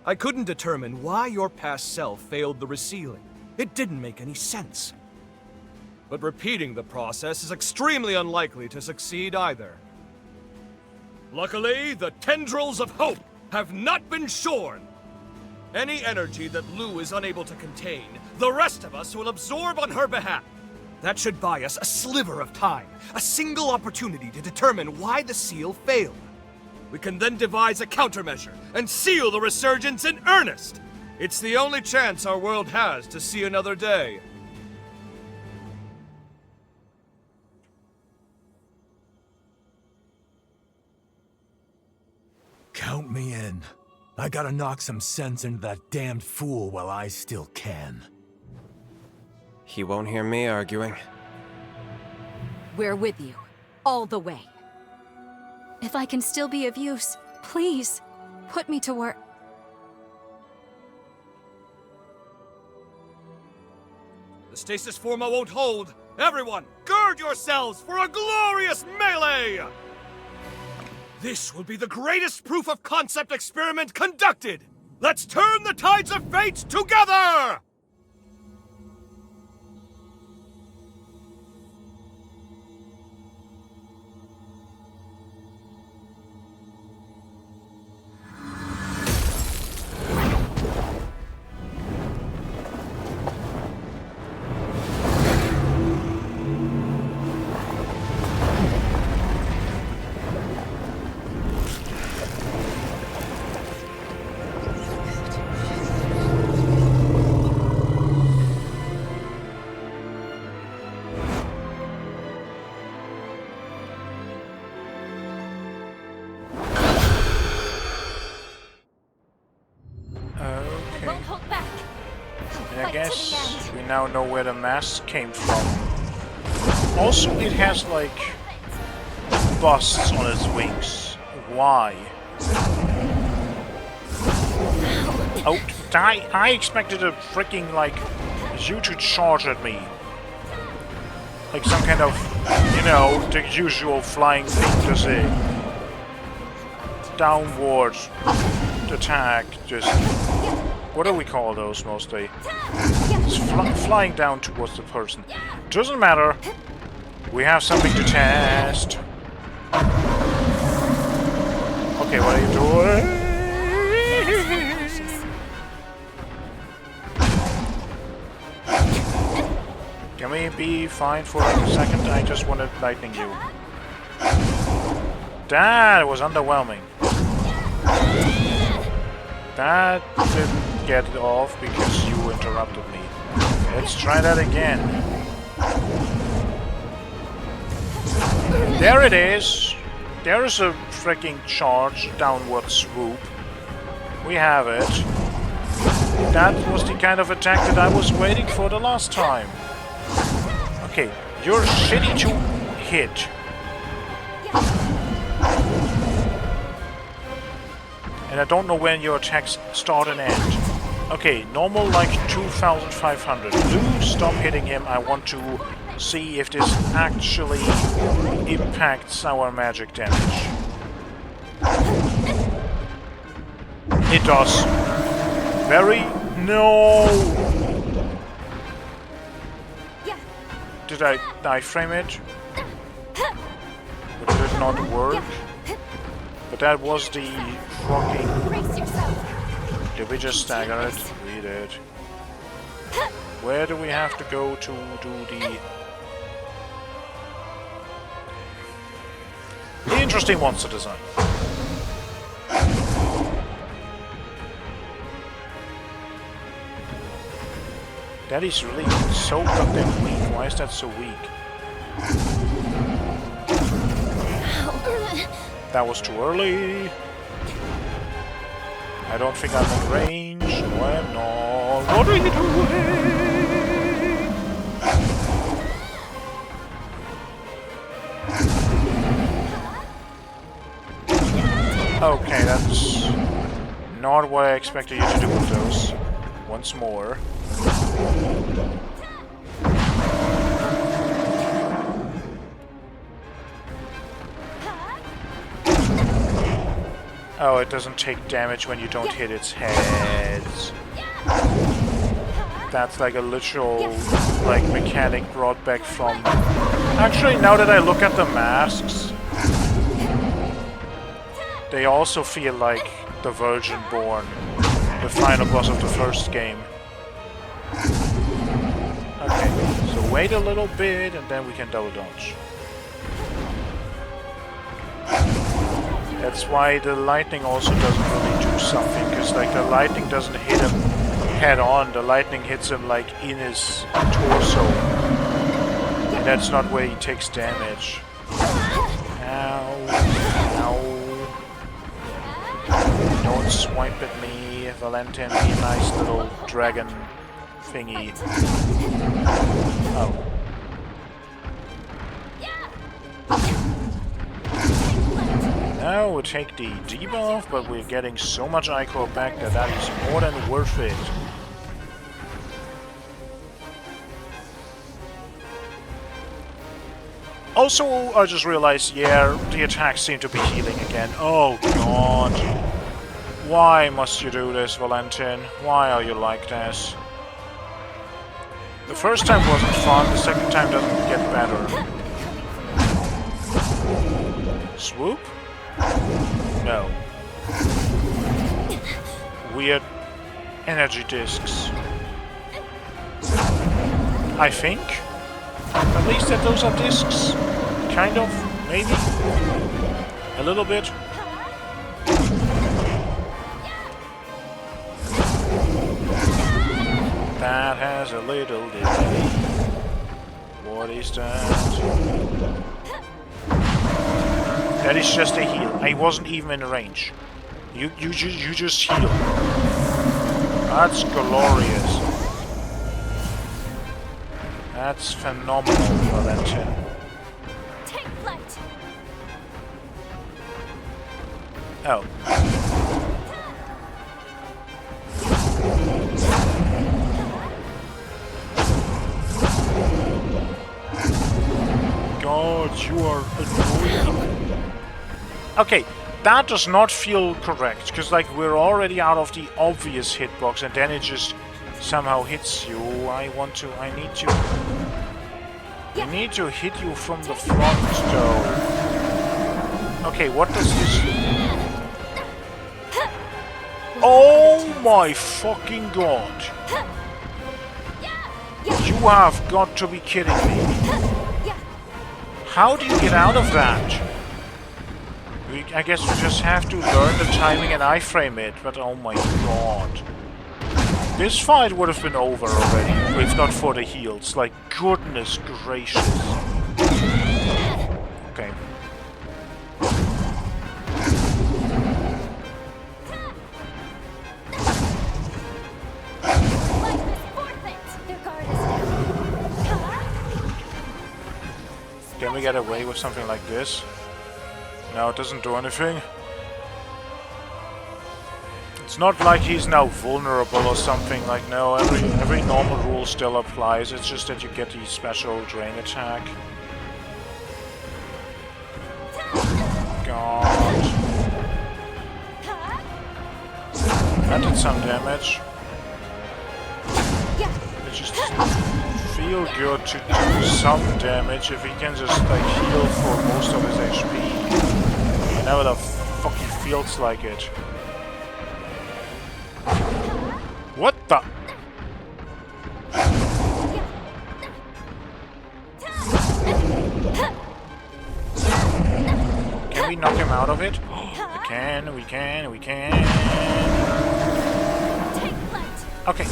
I couldn't determine why your past self failed the resealing. It didn't make any sense. But repeating the process is extremely unlikely to succeed either. Luckily, the tendrils of hope have not been shorn. Any energy that Lou is unable to contain, the rest of us will absorb on her behalf. That should buy us a sliver of time, a single opportunity to determine why the seal failed. We can then devise a countermeasure and seal the resurgence in earnest. It's the only chance our world has to see another day. Count me in. I gotta knock some sense into that damned fool while I still can. He won't hear me arguing. We're with you, all the way. If I can still be of use, please, put me to work. The stasis forma won't hold. Everyone, gird yourselves for a glorious melee! This will be the greatest proof of concept experiment conducted! Let's turn the tides of fate together! guess we now know where the mask came from. Also, it has like busts on its wings. Why? Oh, I expected a freaking like you to charge at me. Like some kind of, you know, the usual flying thing does a downward attack. Just, what do we call those mostly? It's flying down towards the person. Doesn't matter. We have something to test. Okay, what are you doing? Can we be fine for like a second? I just wanted lightning you. That was underwhelming. That didn't get it off because you interrupted me. Let's try that again. There it is. There is a freaking charge, downward swoop. We have it. That was the kind of attack that I was waiting for the last time. Okay, you're shitty to hit. And I don't know when your attacks start and end. Okay, normal like 2,500. Do stop hitting him. I want to see if this actually impacts our magic damage. It does. Very... No! Did I frame it? Or did it not work? But that was the rocking. Did we just stagger it? We did. Where do we have to go to do the interesting monster design? That is really so goddamn weak. Why is that so weak? That was too early. I don't think I'm in range. No, I'm not. What are you doing? Okay, that's not what I expected you to do with those. Once more. Oh, it doesn't take damage when you don't hit its head. That's like a literal, like, mechanic brought back from... Actually, now that I look at the masks, they also feel like the Virgin Born, the final boss of the first game. Okay, so wait a little bit and then we can double dodge. That's why the lightning also doesn't really do something, because like the lightning doesn't hit him head on, the lightning hits him like in his torso. And that's not where he takes damage. Ow. Ow. Don't swipe at me, Valentin, be a nice little dragon thingy. Oh. Now we take the debuff, but we're getting so much Ichor back that that is more than worth it. Also, I just realized, yeah, the attacks seem to be healing again. Oh god. Why must you do this, Valentin? Why are you like this? The first time wasn't fun, the second time doesn't get better. Swoop? No. Weird energy discs. I think. At least that those are discs. Kind of, maybe. A little bit. That has a little delay. What is that? That is just a heal. I wasn't even in range. You just heal. That's glorious. That's phenomenal, Valentin. Take flight. Oh. God, you are annoying. Okay, that does not feel correct, because like we're already out of the obvious hitbox and then it just somehow hits you. I need to hit you from the front though. Okay, what does this... Oh my fucking god! You have got to be kidding me. How do you get out of that? I guess we just have to learn the timing and iframe it, but oh my god. This fight would have been over already, if not for the heals. Like, goodness gracious. Okay. Can we get away with something like this? No, it doesn't do anything. It's not like he's now vulnerable or something. Like, no, every normal rule still applies. It's just that you get the special drain attack. God. That did some damage. It just feel good to do some damage if he can just like heal for most of his HP. Whenever the fuck he feels like it. What the? Can we knock him out of it? We can. Okay.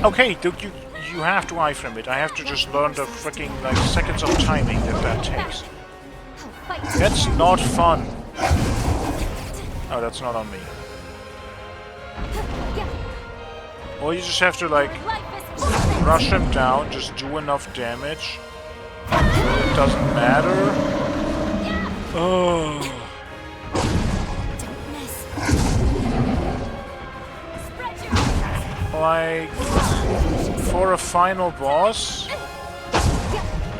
Okay, dude, you have to iframe it. I have to just learn the freaking like seconds of timing that takes. That's not fun. Oh, that's not on me. Or you just have to like rush him down, just do enough damage. It doesn't matter. Oh. Like, for a final boss,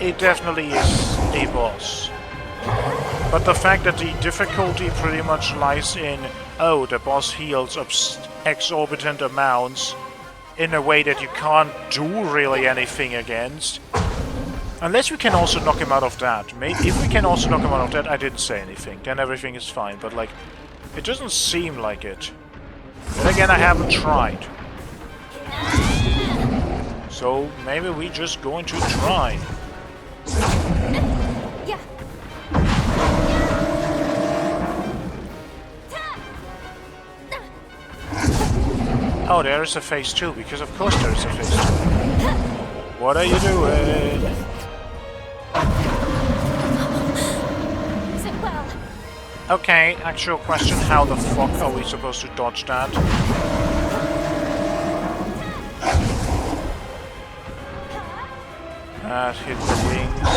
it definitely is a boss. But the fact that the difficulty pretty much lies in, oh, the boss heals exorbitant amounts in a way that you can't do really anything against. Unless we can also knock him out of that. Maybe if we can also knock him out of that, I didn't say anything. Then everything is fine. But like, it doesn't seem like it. Then again, I haven't tried. So maybe we just going to try. Oh, there is a phase 2, because of course there is a phase 2. What are you doing? Okay, actual question, how the fuck are we supposed to dodge that? That hit the wings.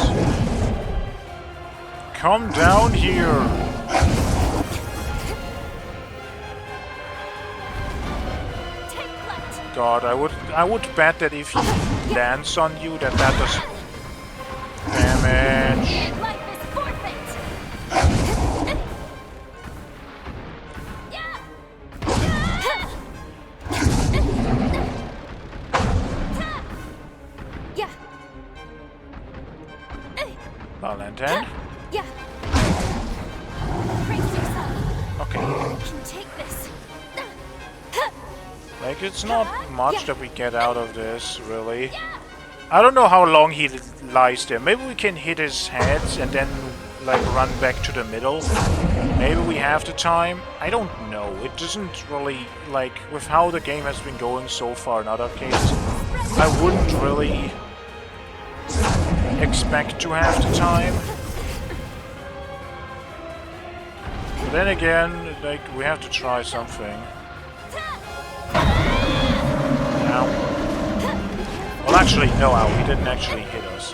Come down here! God, I would bet that if he lands on you, that does damage. Valentin? Yeah. Okay. Take this. Like, it's not much that we get out of this, really. I don't know how long he lies there. Maybe we can hit his head and then, like, run back to the middle. Maybe we have the time. I don't know. It doesn't really, like, with how the game has been going so far in other cases, I wouldn't really expect to have the time. But then again, like, we have to try something. Well, Actually, no, ow, he didn't actually hit us.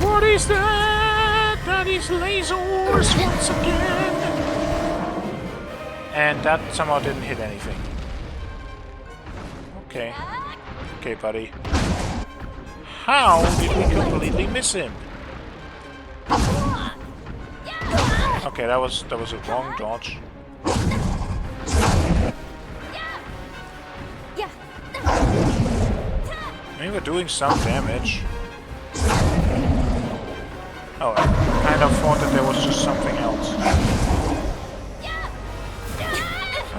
What is that? That is lasers once again! And that somehow didn't hit anything. Okay. Okay, buddy. How did we completely miss him? Okay, that was a wrong dodge. Maybe we're doing some damage. Oh, I kind of thought that there was just something else.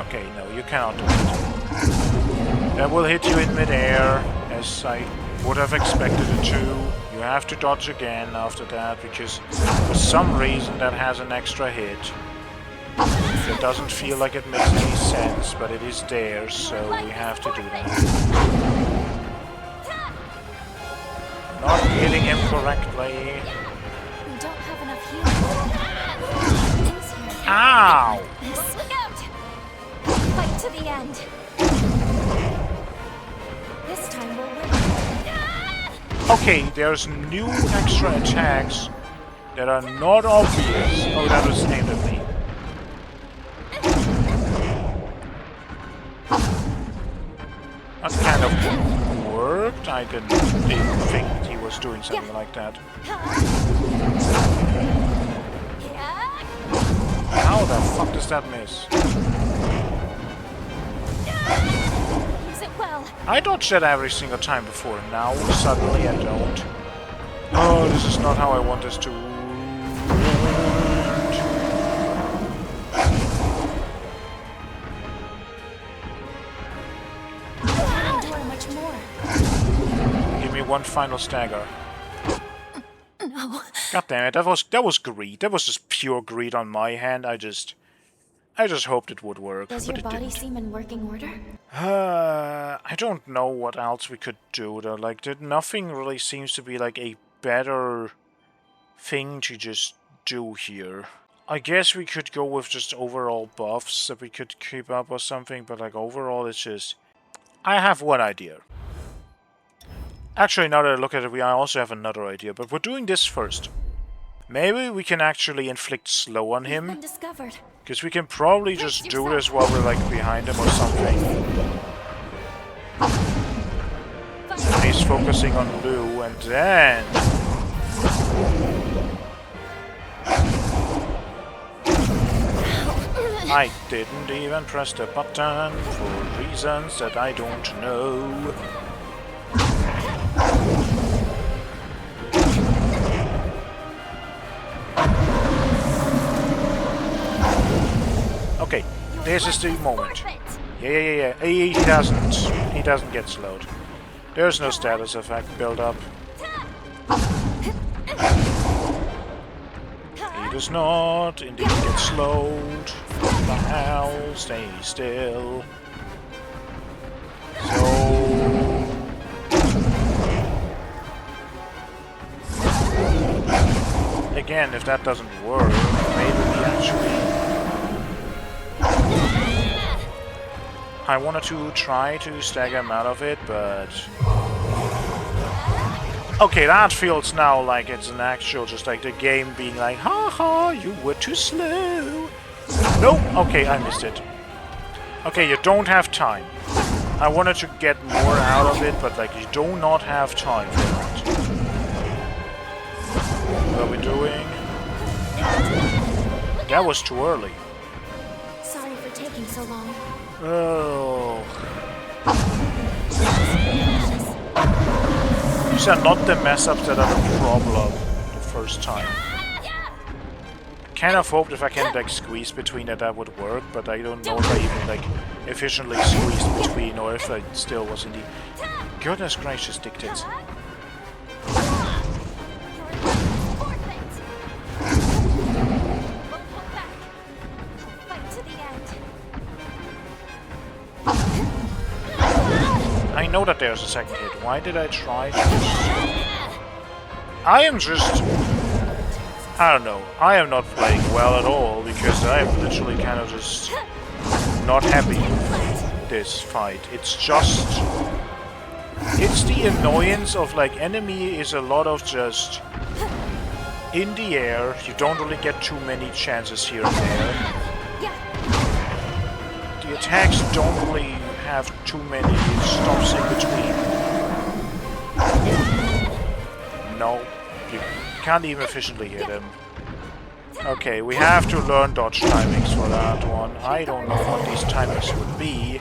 Okay, no, you cannot do it. That will hit you in midair, as I would have expected it to. You have to dodge again after that, because for some reason that has an extra hit. It doesn't feel like it makes any sense, but it is there, so we have to do that. Not hitting him correctly. We don't have enough healing. Ow! Look out! Fight to the end. This time we'll win. Okay, there's new extra attacks that are not obvious. Oh, that was aimed at me. That kind of worked. I didn't think he was doing something like that. How the fuck does that miss? Use it well. I dodged that every single time before. Now suddenly I don't. Oh, this is not how I want this to end. Endure much more. Give me one final stagger. No. God damn it, that was greed. That was just pure greed on my hand. I just hoped it would work, Does but your it body didn't. seem in working order? I don't know what else we could do though. Like, nothing really seems to be like a better thing to just do here. I guess we could go with just overall buffs that we could keep up or something, but like overall it's just... I have one idea. Actually, now that I look at it, I also have another idea, but we're doing this first. Maybe we can actually inflict slow on him. Because we can probably just do this while we're like behind him or something. And he's focusing on Lou, and then... I didn't even press the button for reasons that I don't know. Okay, this is the moment. Yeah. He doesn't get slowed. There's no status effect build up. He does not indeed get slowed. What the hell? Stay still. So... Again, if that doesn't work, maybe we actually... I wanted to try to stagger him out of it, but... Okay, that feels now like it's an actual, just like the game being like, haha, you were too slow. Nope, okay, I missed it. Okay, you don't have time. I wanted to get more out of it, but like, you do not have time for that. What are we doing? That was too early. Sorry for taking so long. Oh. These are not the mess-ups that are the problem the first time. I kind of hoped if I can like squeeze between that would work, but I don't know if I even like efficiently squeezed between or if I still was in the... Goodness gracious, dictates. I know that there's a second hit. Why did I try to... I am just... I don't know. I am not playing well at all, because I am literally kind of just not happy with this fight. It's just... It's the annoyance of like enemy is a lot of just in the air. You don't really get too many chances here and there. The attacks don't really have too many stops in between. No, you can't even efficiently hit him. Okay, we have to learn dodge timings for that one. I don't know what these timings would be,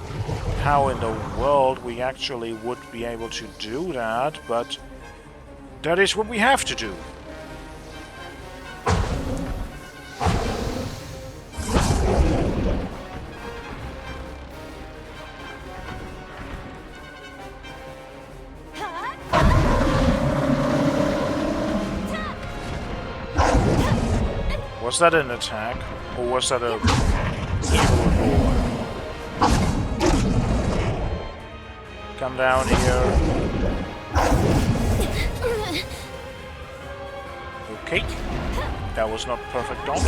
how in the world we actually would be able to do that, but that is what we have to do. Was that an attack? Or was that a evil roar? Come down here. Okay. That was not perfect dodge.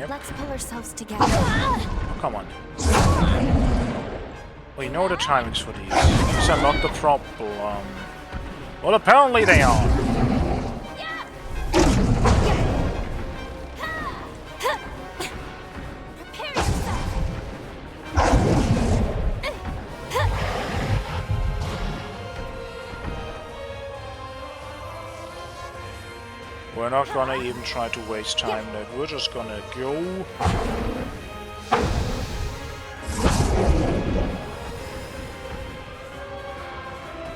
Let's pull ourselves together. Oh, come on. Well, you know the timings for these. These are not the problem. Well, apparently they are. We're not gonna even try to waste time there. We're just gonna go.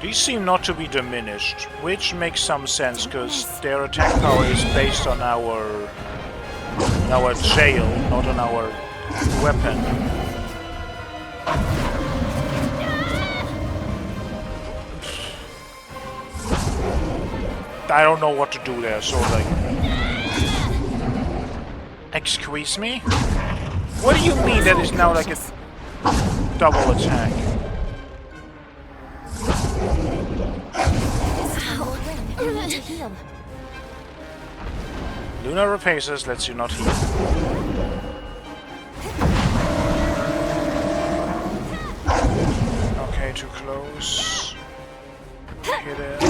These seem not to be diminished, which makes some sense because their attack power is based on our jail, not on our weapon. I don't know what to do there, so like... Excuse me? What do you mean that is now like a double attack? Lunar Rapaces lets you not heal. Okay, too close. Hit it.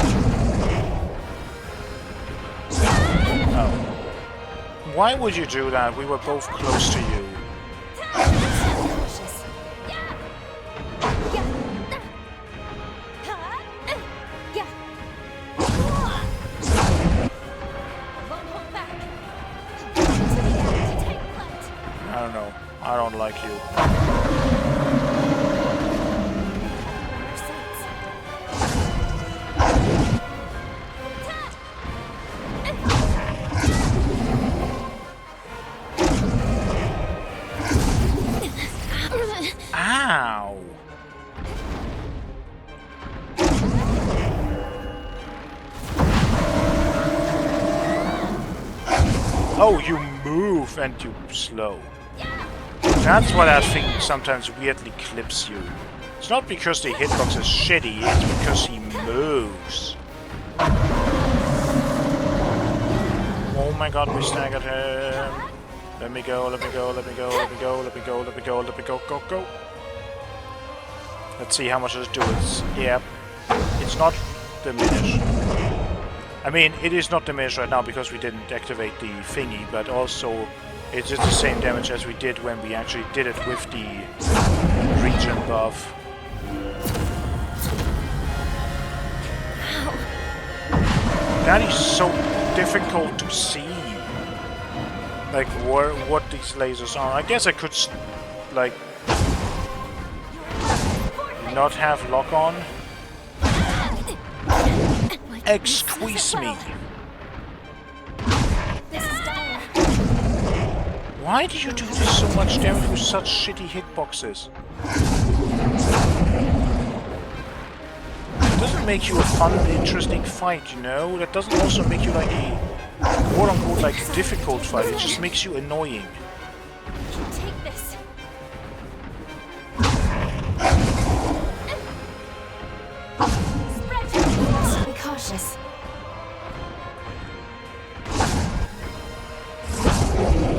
Oh. Why would you do that? We were both close to you. I don't know. I don't like you. Ow! Oh, you move and you slow. That's what I think sometimes weirdly clips you. It's not because the hitbox is shitty, it's because he moves. Oh my god, we staggered him. Let me go, let me go, let me go, let me go, let me go, let me go, let me go, go, go. Let's see how much does it do. It's not diminished. I mean, it is not diminished right now because we didn't activate the thingy, but also it's just the same damage as we did when we actually did it with the regen buff. That is so difficult to see. Like, what these lasers are. I guess I could, like, not have lock-on. Excuse me. Why do you do this so much damage with such shitty hitboxes? It doesn't make you a fun, interesting fight, you know? That doesn't also make you like a quote-unquote like difficult fight. It just makes you annoying. Take this. Spread. Be cautious.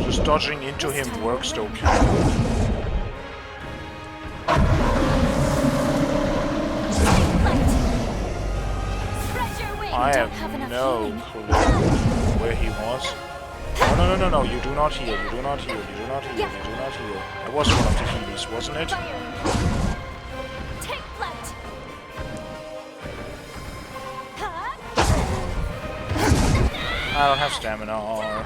Just dodging into him works though. I have no clue where he was. Oh, no, you do not heal, you do not heal, you do not heal, you do not heal. That was one of the healies, wasn't it? Take flight. I don't have stamina or...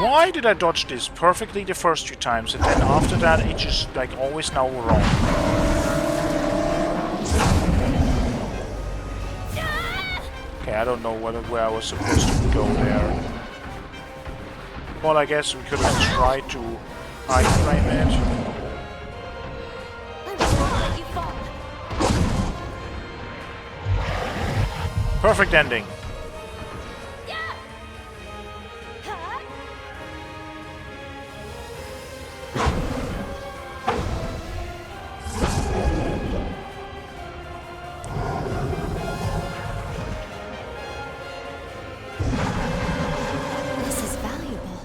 Why did I dodge this perfectly the first 2 times and then after that it just like always now wrong? Okay, I don't know where I was supposed to go there. Well, I guess we could have tried to iframe it. Perfect ending. This is valuable.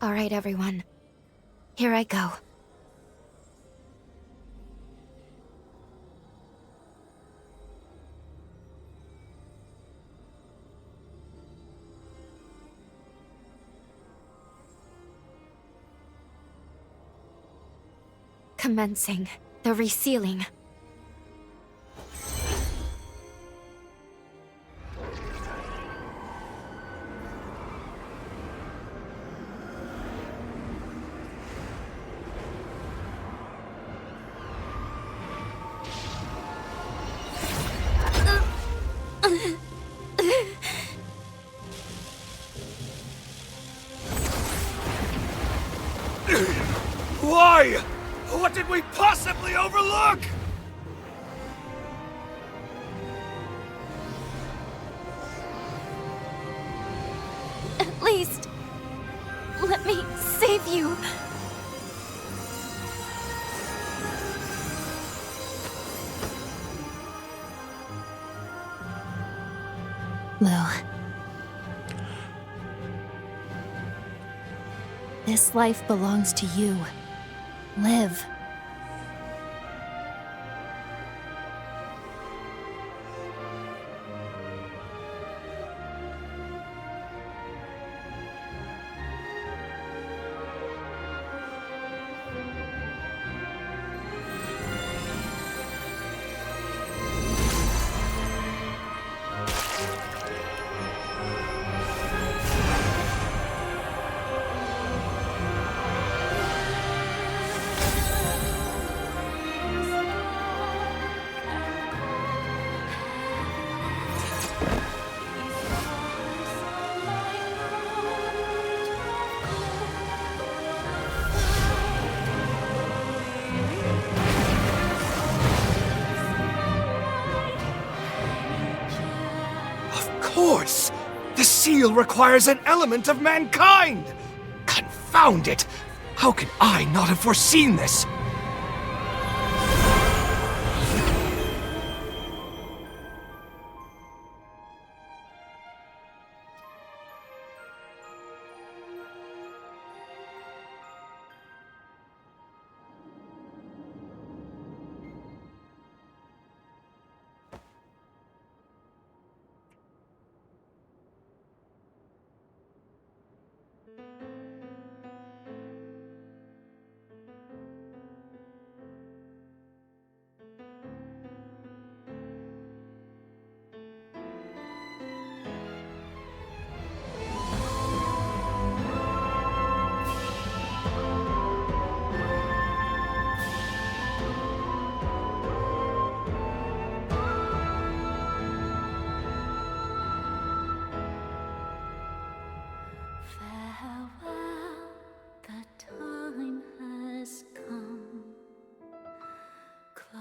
All right, everyone. Here I go. Commencing the resealing. Why? What did we possibly overlook? At least, let me save you. Lou. This life belongs to you. Live. Of course! The seal requires an element of mankind! Confound it! How can I not have foreseen this?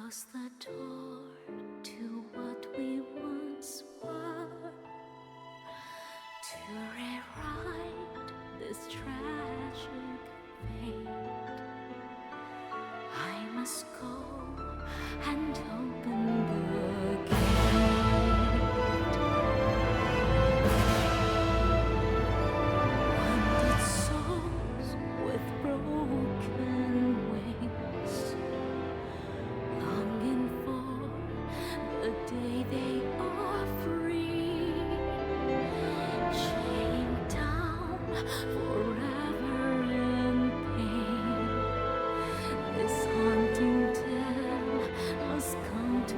close the door to what we once were, to rewrite this tragic fate. I must go and open the gate. Wounded souls with broken wings, longing for the day they are free, chained down forever in pain. This haunting tale must come to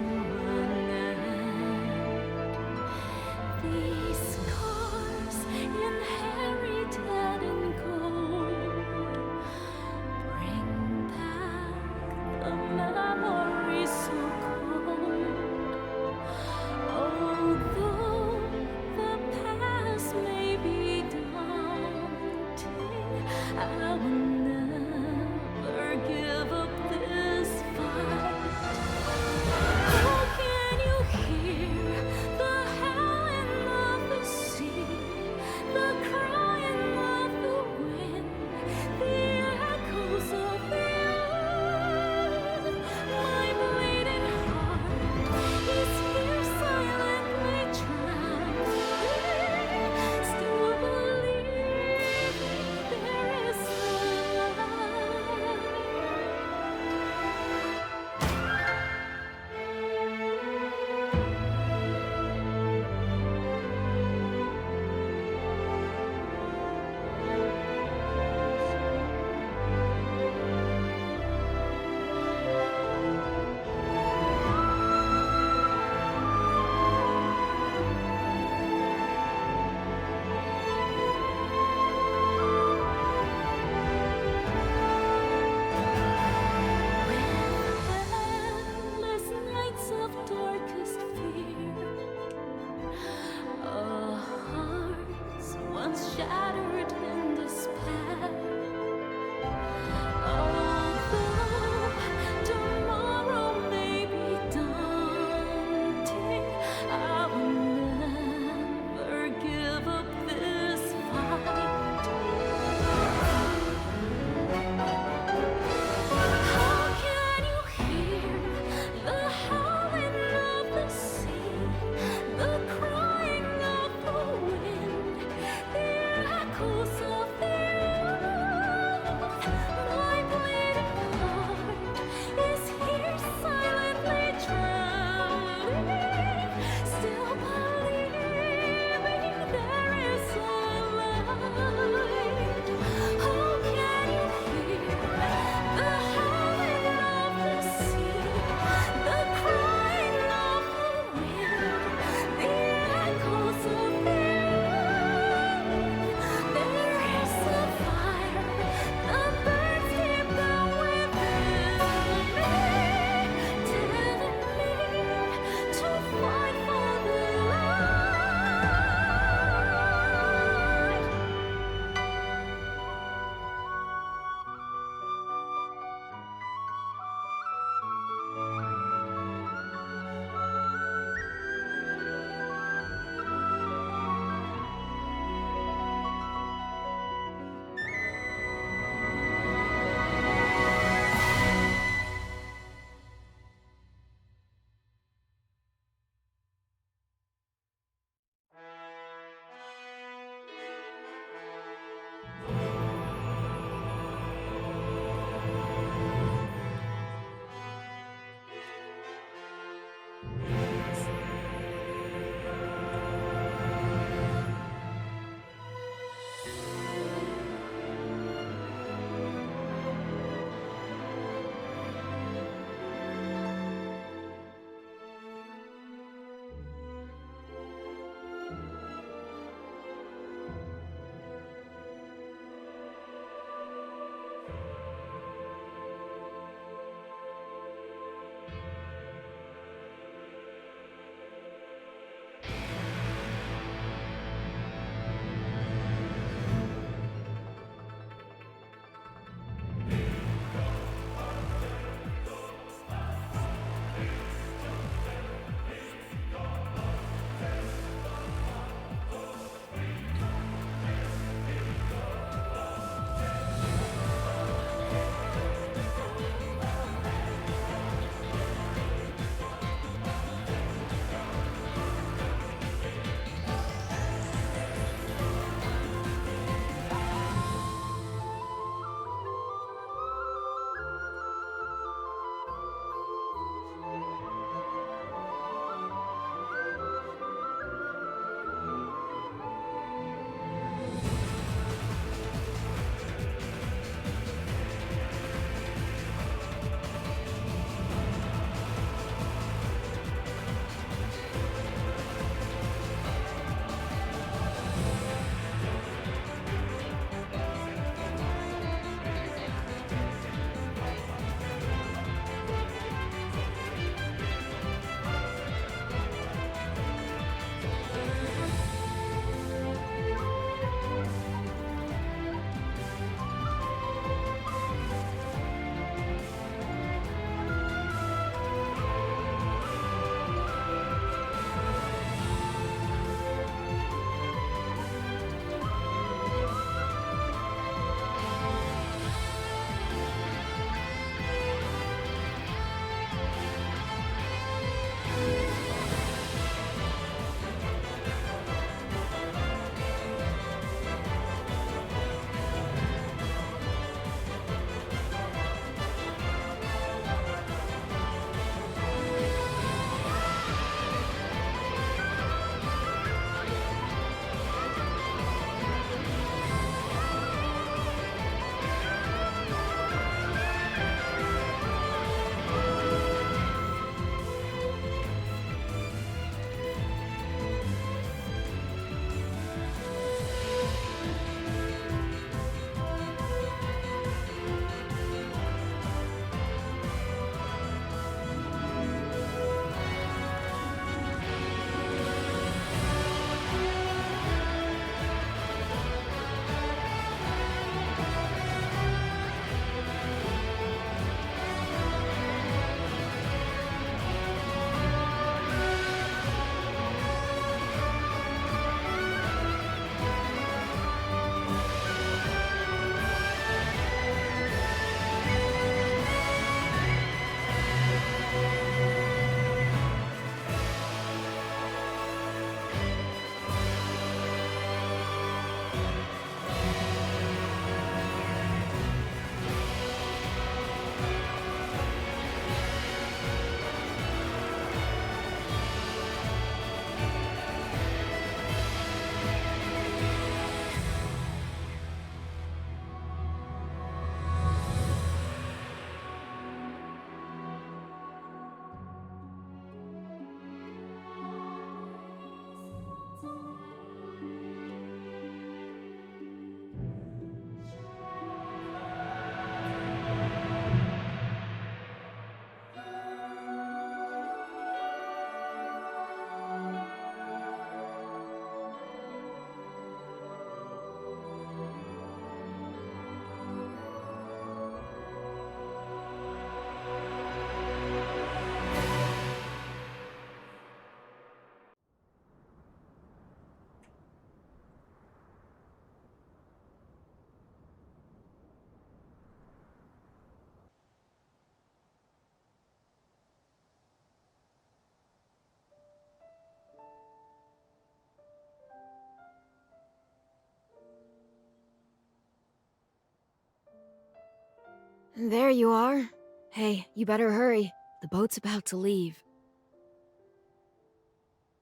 There you are. Hey, you better hurry. The boat's about to leave.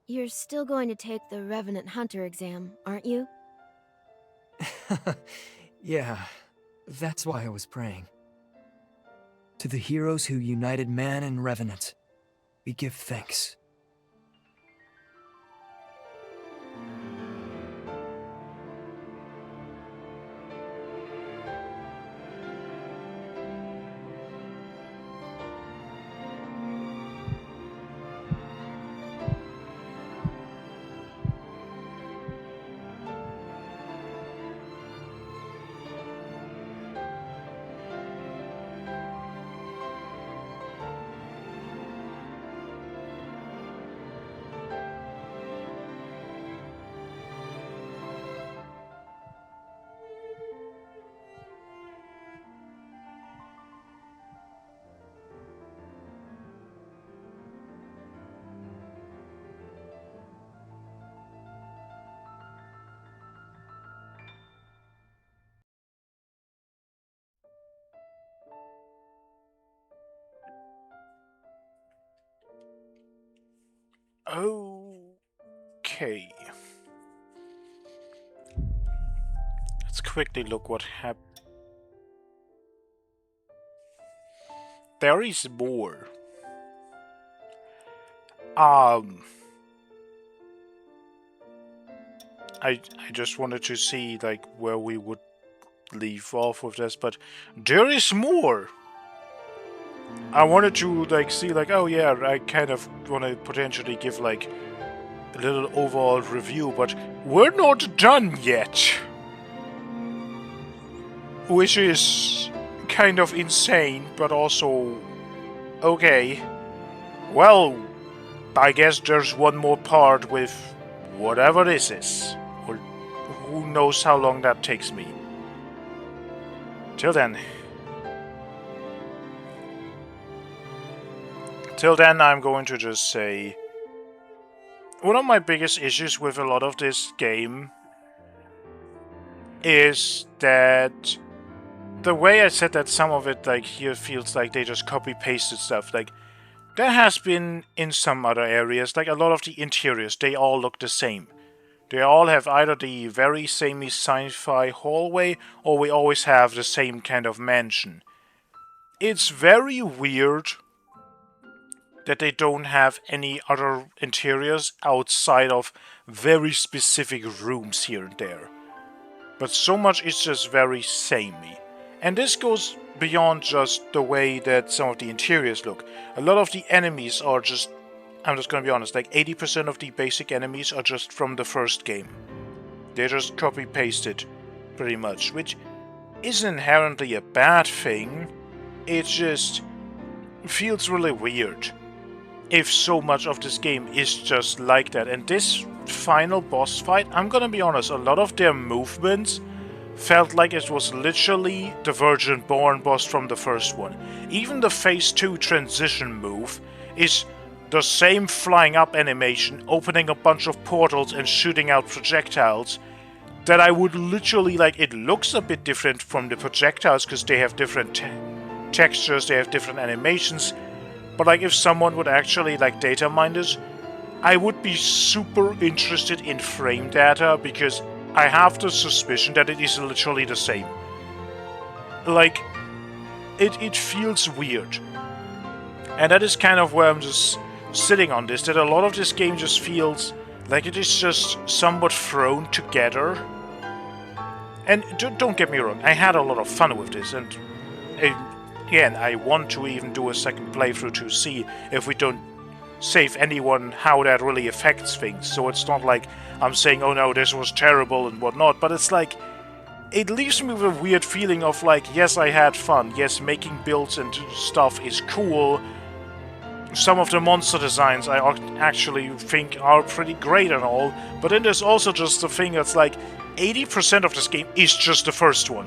You're still going to take the Revenant Hunter exam, aren't you? Yeah, that's why I was praying. To the heroes who united man and Revenant, we give thanks. Okay. Let's quickly look what happened. There is more. I just wanted to see like where we would leave off with this, but there is more. I wanted to like see like, oh yeah, I kind of want to potentially give like a little overall review, but we're not done yet. Which is kind of insane, but also okay. Well, I guess there's one more part with whatever this is. Or who knows how long that takes me. Till then, I'm going to just say one of my biggest issues with a lot of this game is that the way I said that some of it like here feels like they just copy pasted stuff. Like there has been in some other areas, like a lot of the interiors, they all look the same. They all have either the very samey sci-fi hallway or we always have the same kind of mansion. It's very weird that they don't have any other interiors outside of very specific rooms here and there. But so much is just very samey. And this goes beyond just the way that some of the interiors look. A lot of the enemies are just, I'm just gonna be honest, like 80% of the basic enemies are just from the first game. They're just copy-pasted, pretty much, which isn't inherently a bad thing. It just feels really weird if so much of this game is just like that. And this final boss fight, I'm gonna be honest, a lot of their movements felt like it was literally the Virgin Born boss from the first one. Even the Phase 2 transition move is the same flying up animation, opening a bunch of portals and shooting out projectiles, that I would literally, like, it looks a bit different from the projectiles because they have different textures, they have different animations, but like if someone would actually like data mine this, I would be super interested in frame data because I have the suspicion that it is literally the same. Like, it feels weird. And that is kind of where I'm just sitting on this, that a lot of this game just feels like it is just somewhat thrown together. And don't get me wrong, I had a lot of fun with this, and again, I want to even do a second playthrough to see if we don't save anyone how that really affects things. So it's not like I'm saying, oh no, this was terrible and whatnot, but it's like, it leaves me with a weird feeling of like, yes, I had fun, yes, making builds and stuff is cool, some of the monster designs I actually think are pretty great and all, but then there's also just the thing that's like, 80% of this game is just the first one.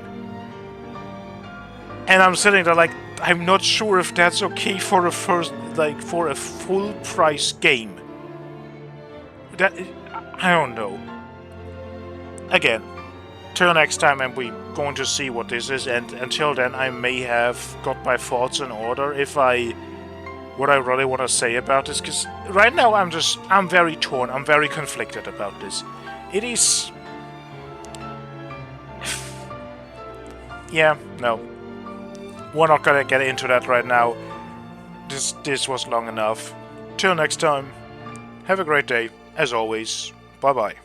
And I'm sitting there like, I'm not sure if that's okay for a for a full price game. I don't know. Again, till next time, and we're going to see what this is. And until then, I may have got my thoughts in order if what I really want to say about this, because right now I'm very torn, I'm very conflicted about this. It is... yeah, no. We're not gonna get into that right now. This was long enough. Till next time, have a great day, as always. Bye-bye.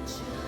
just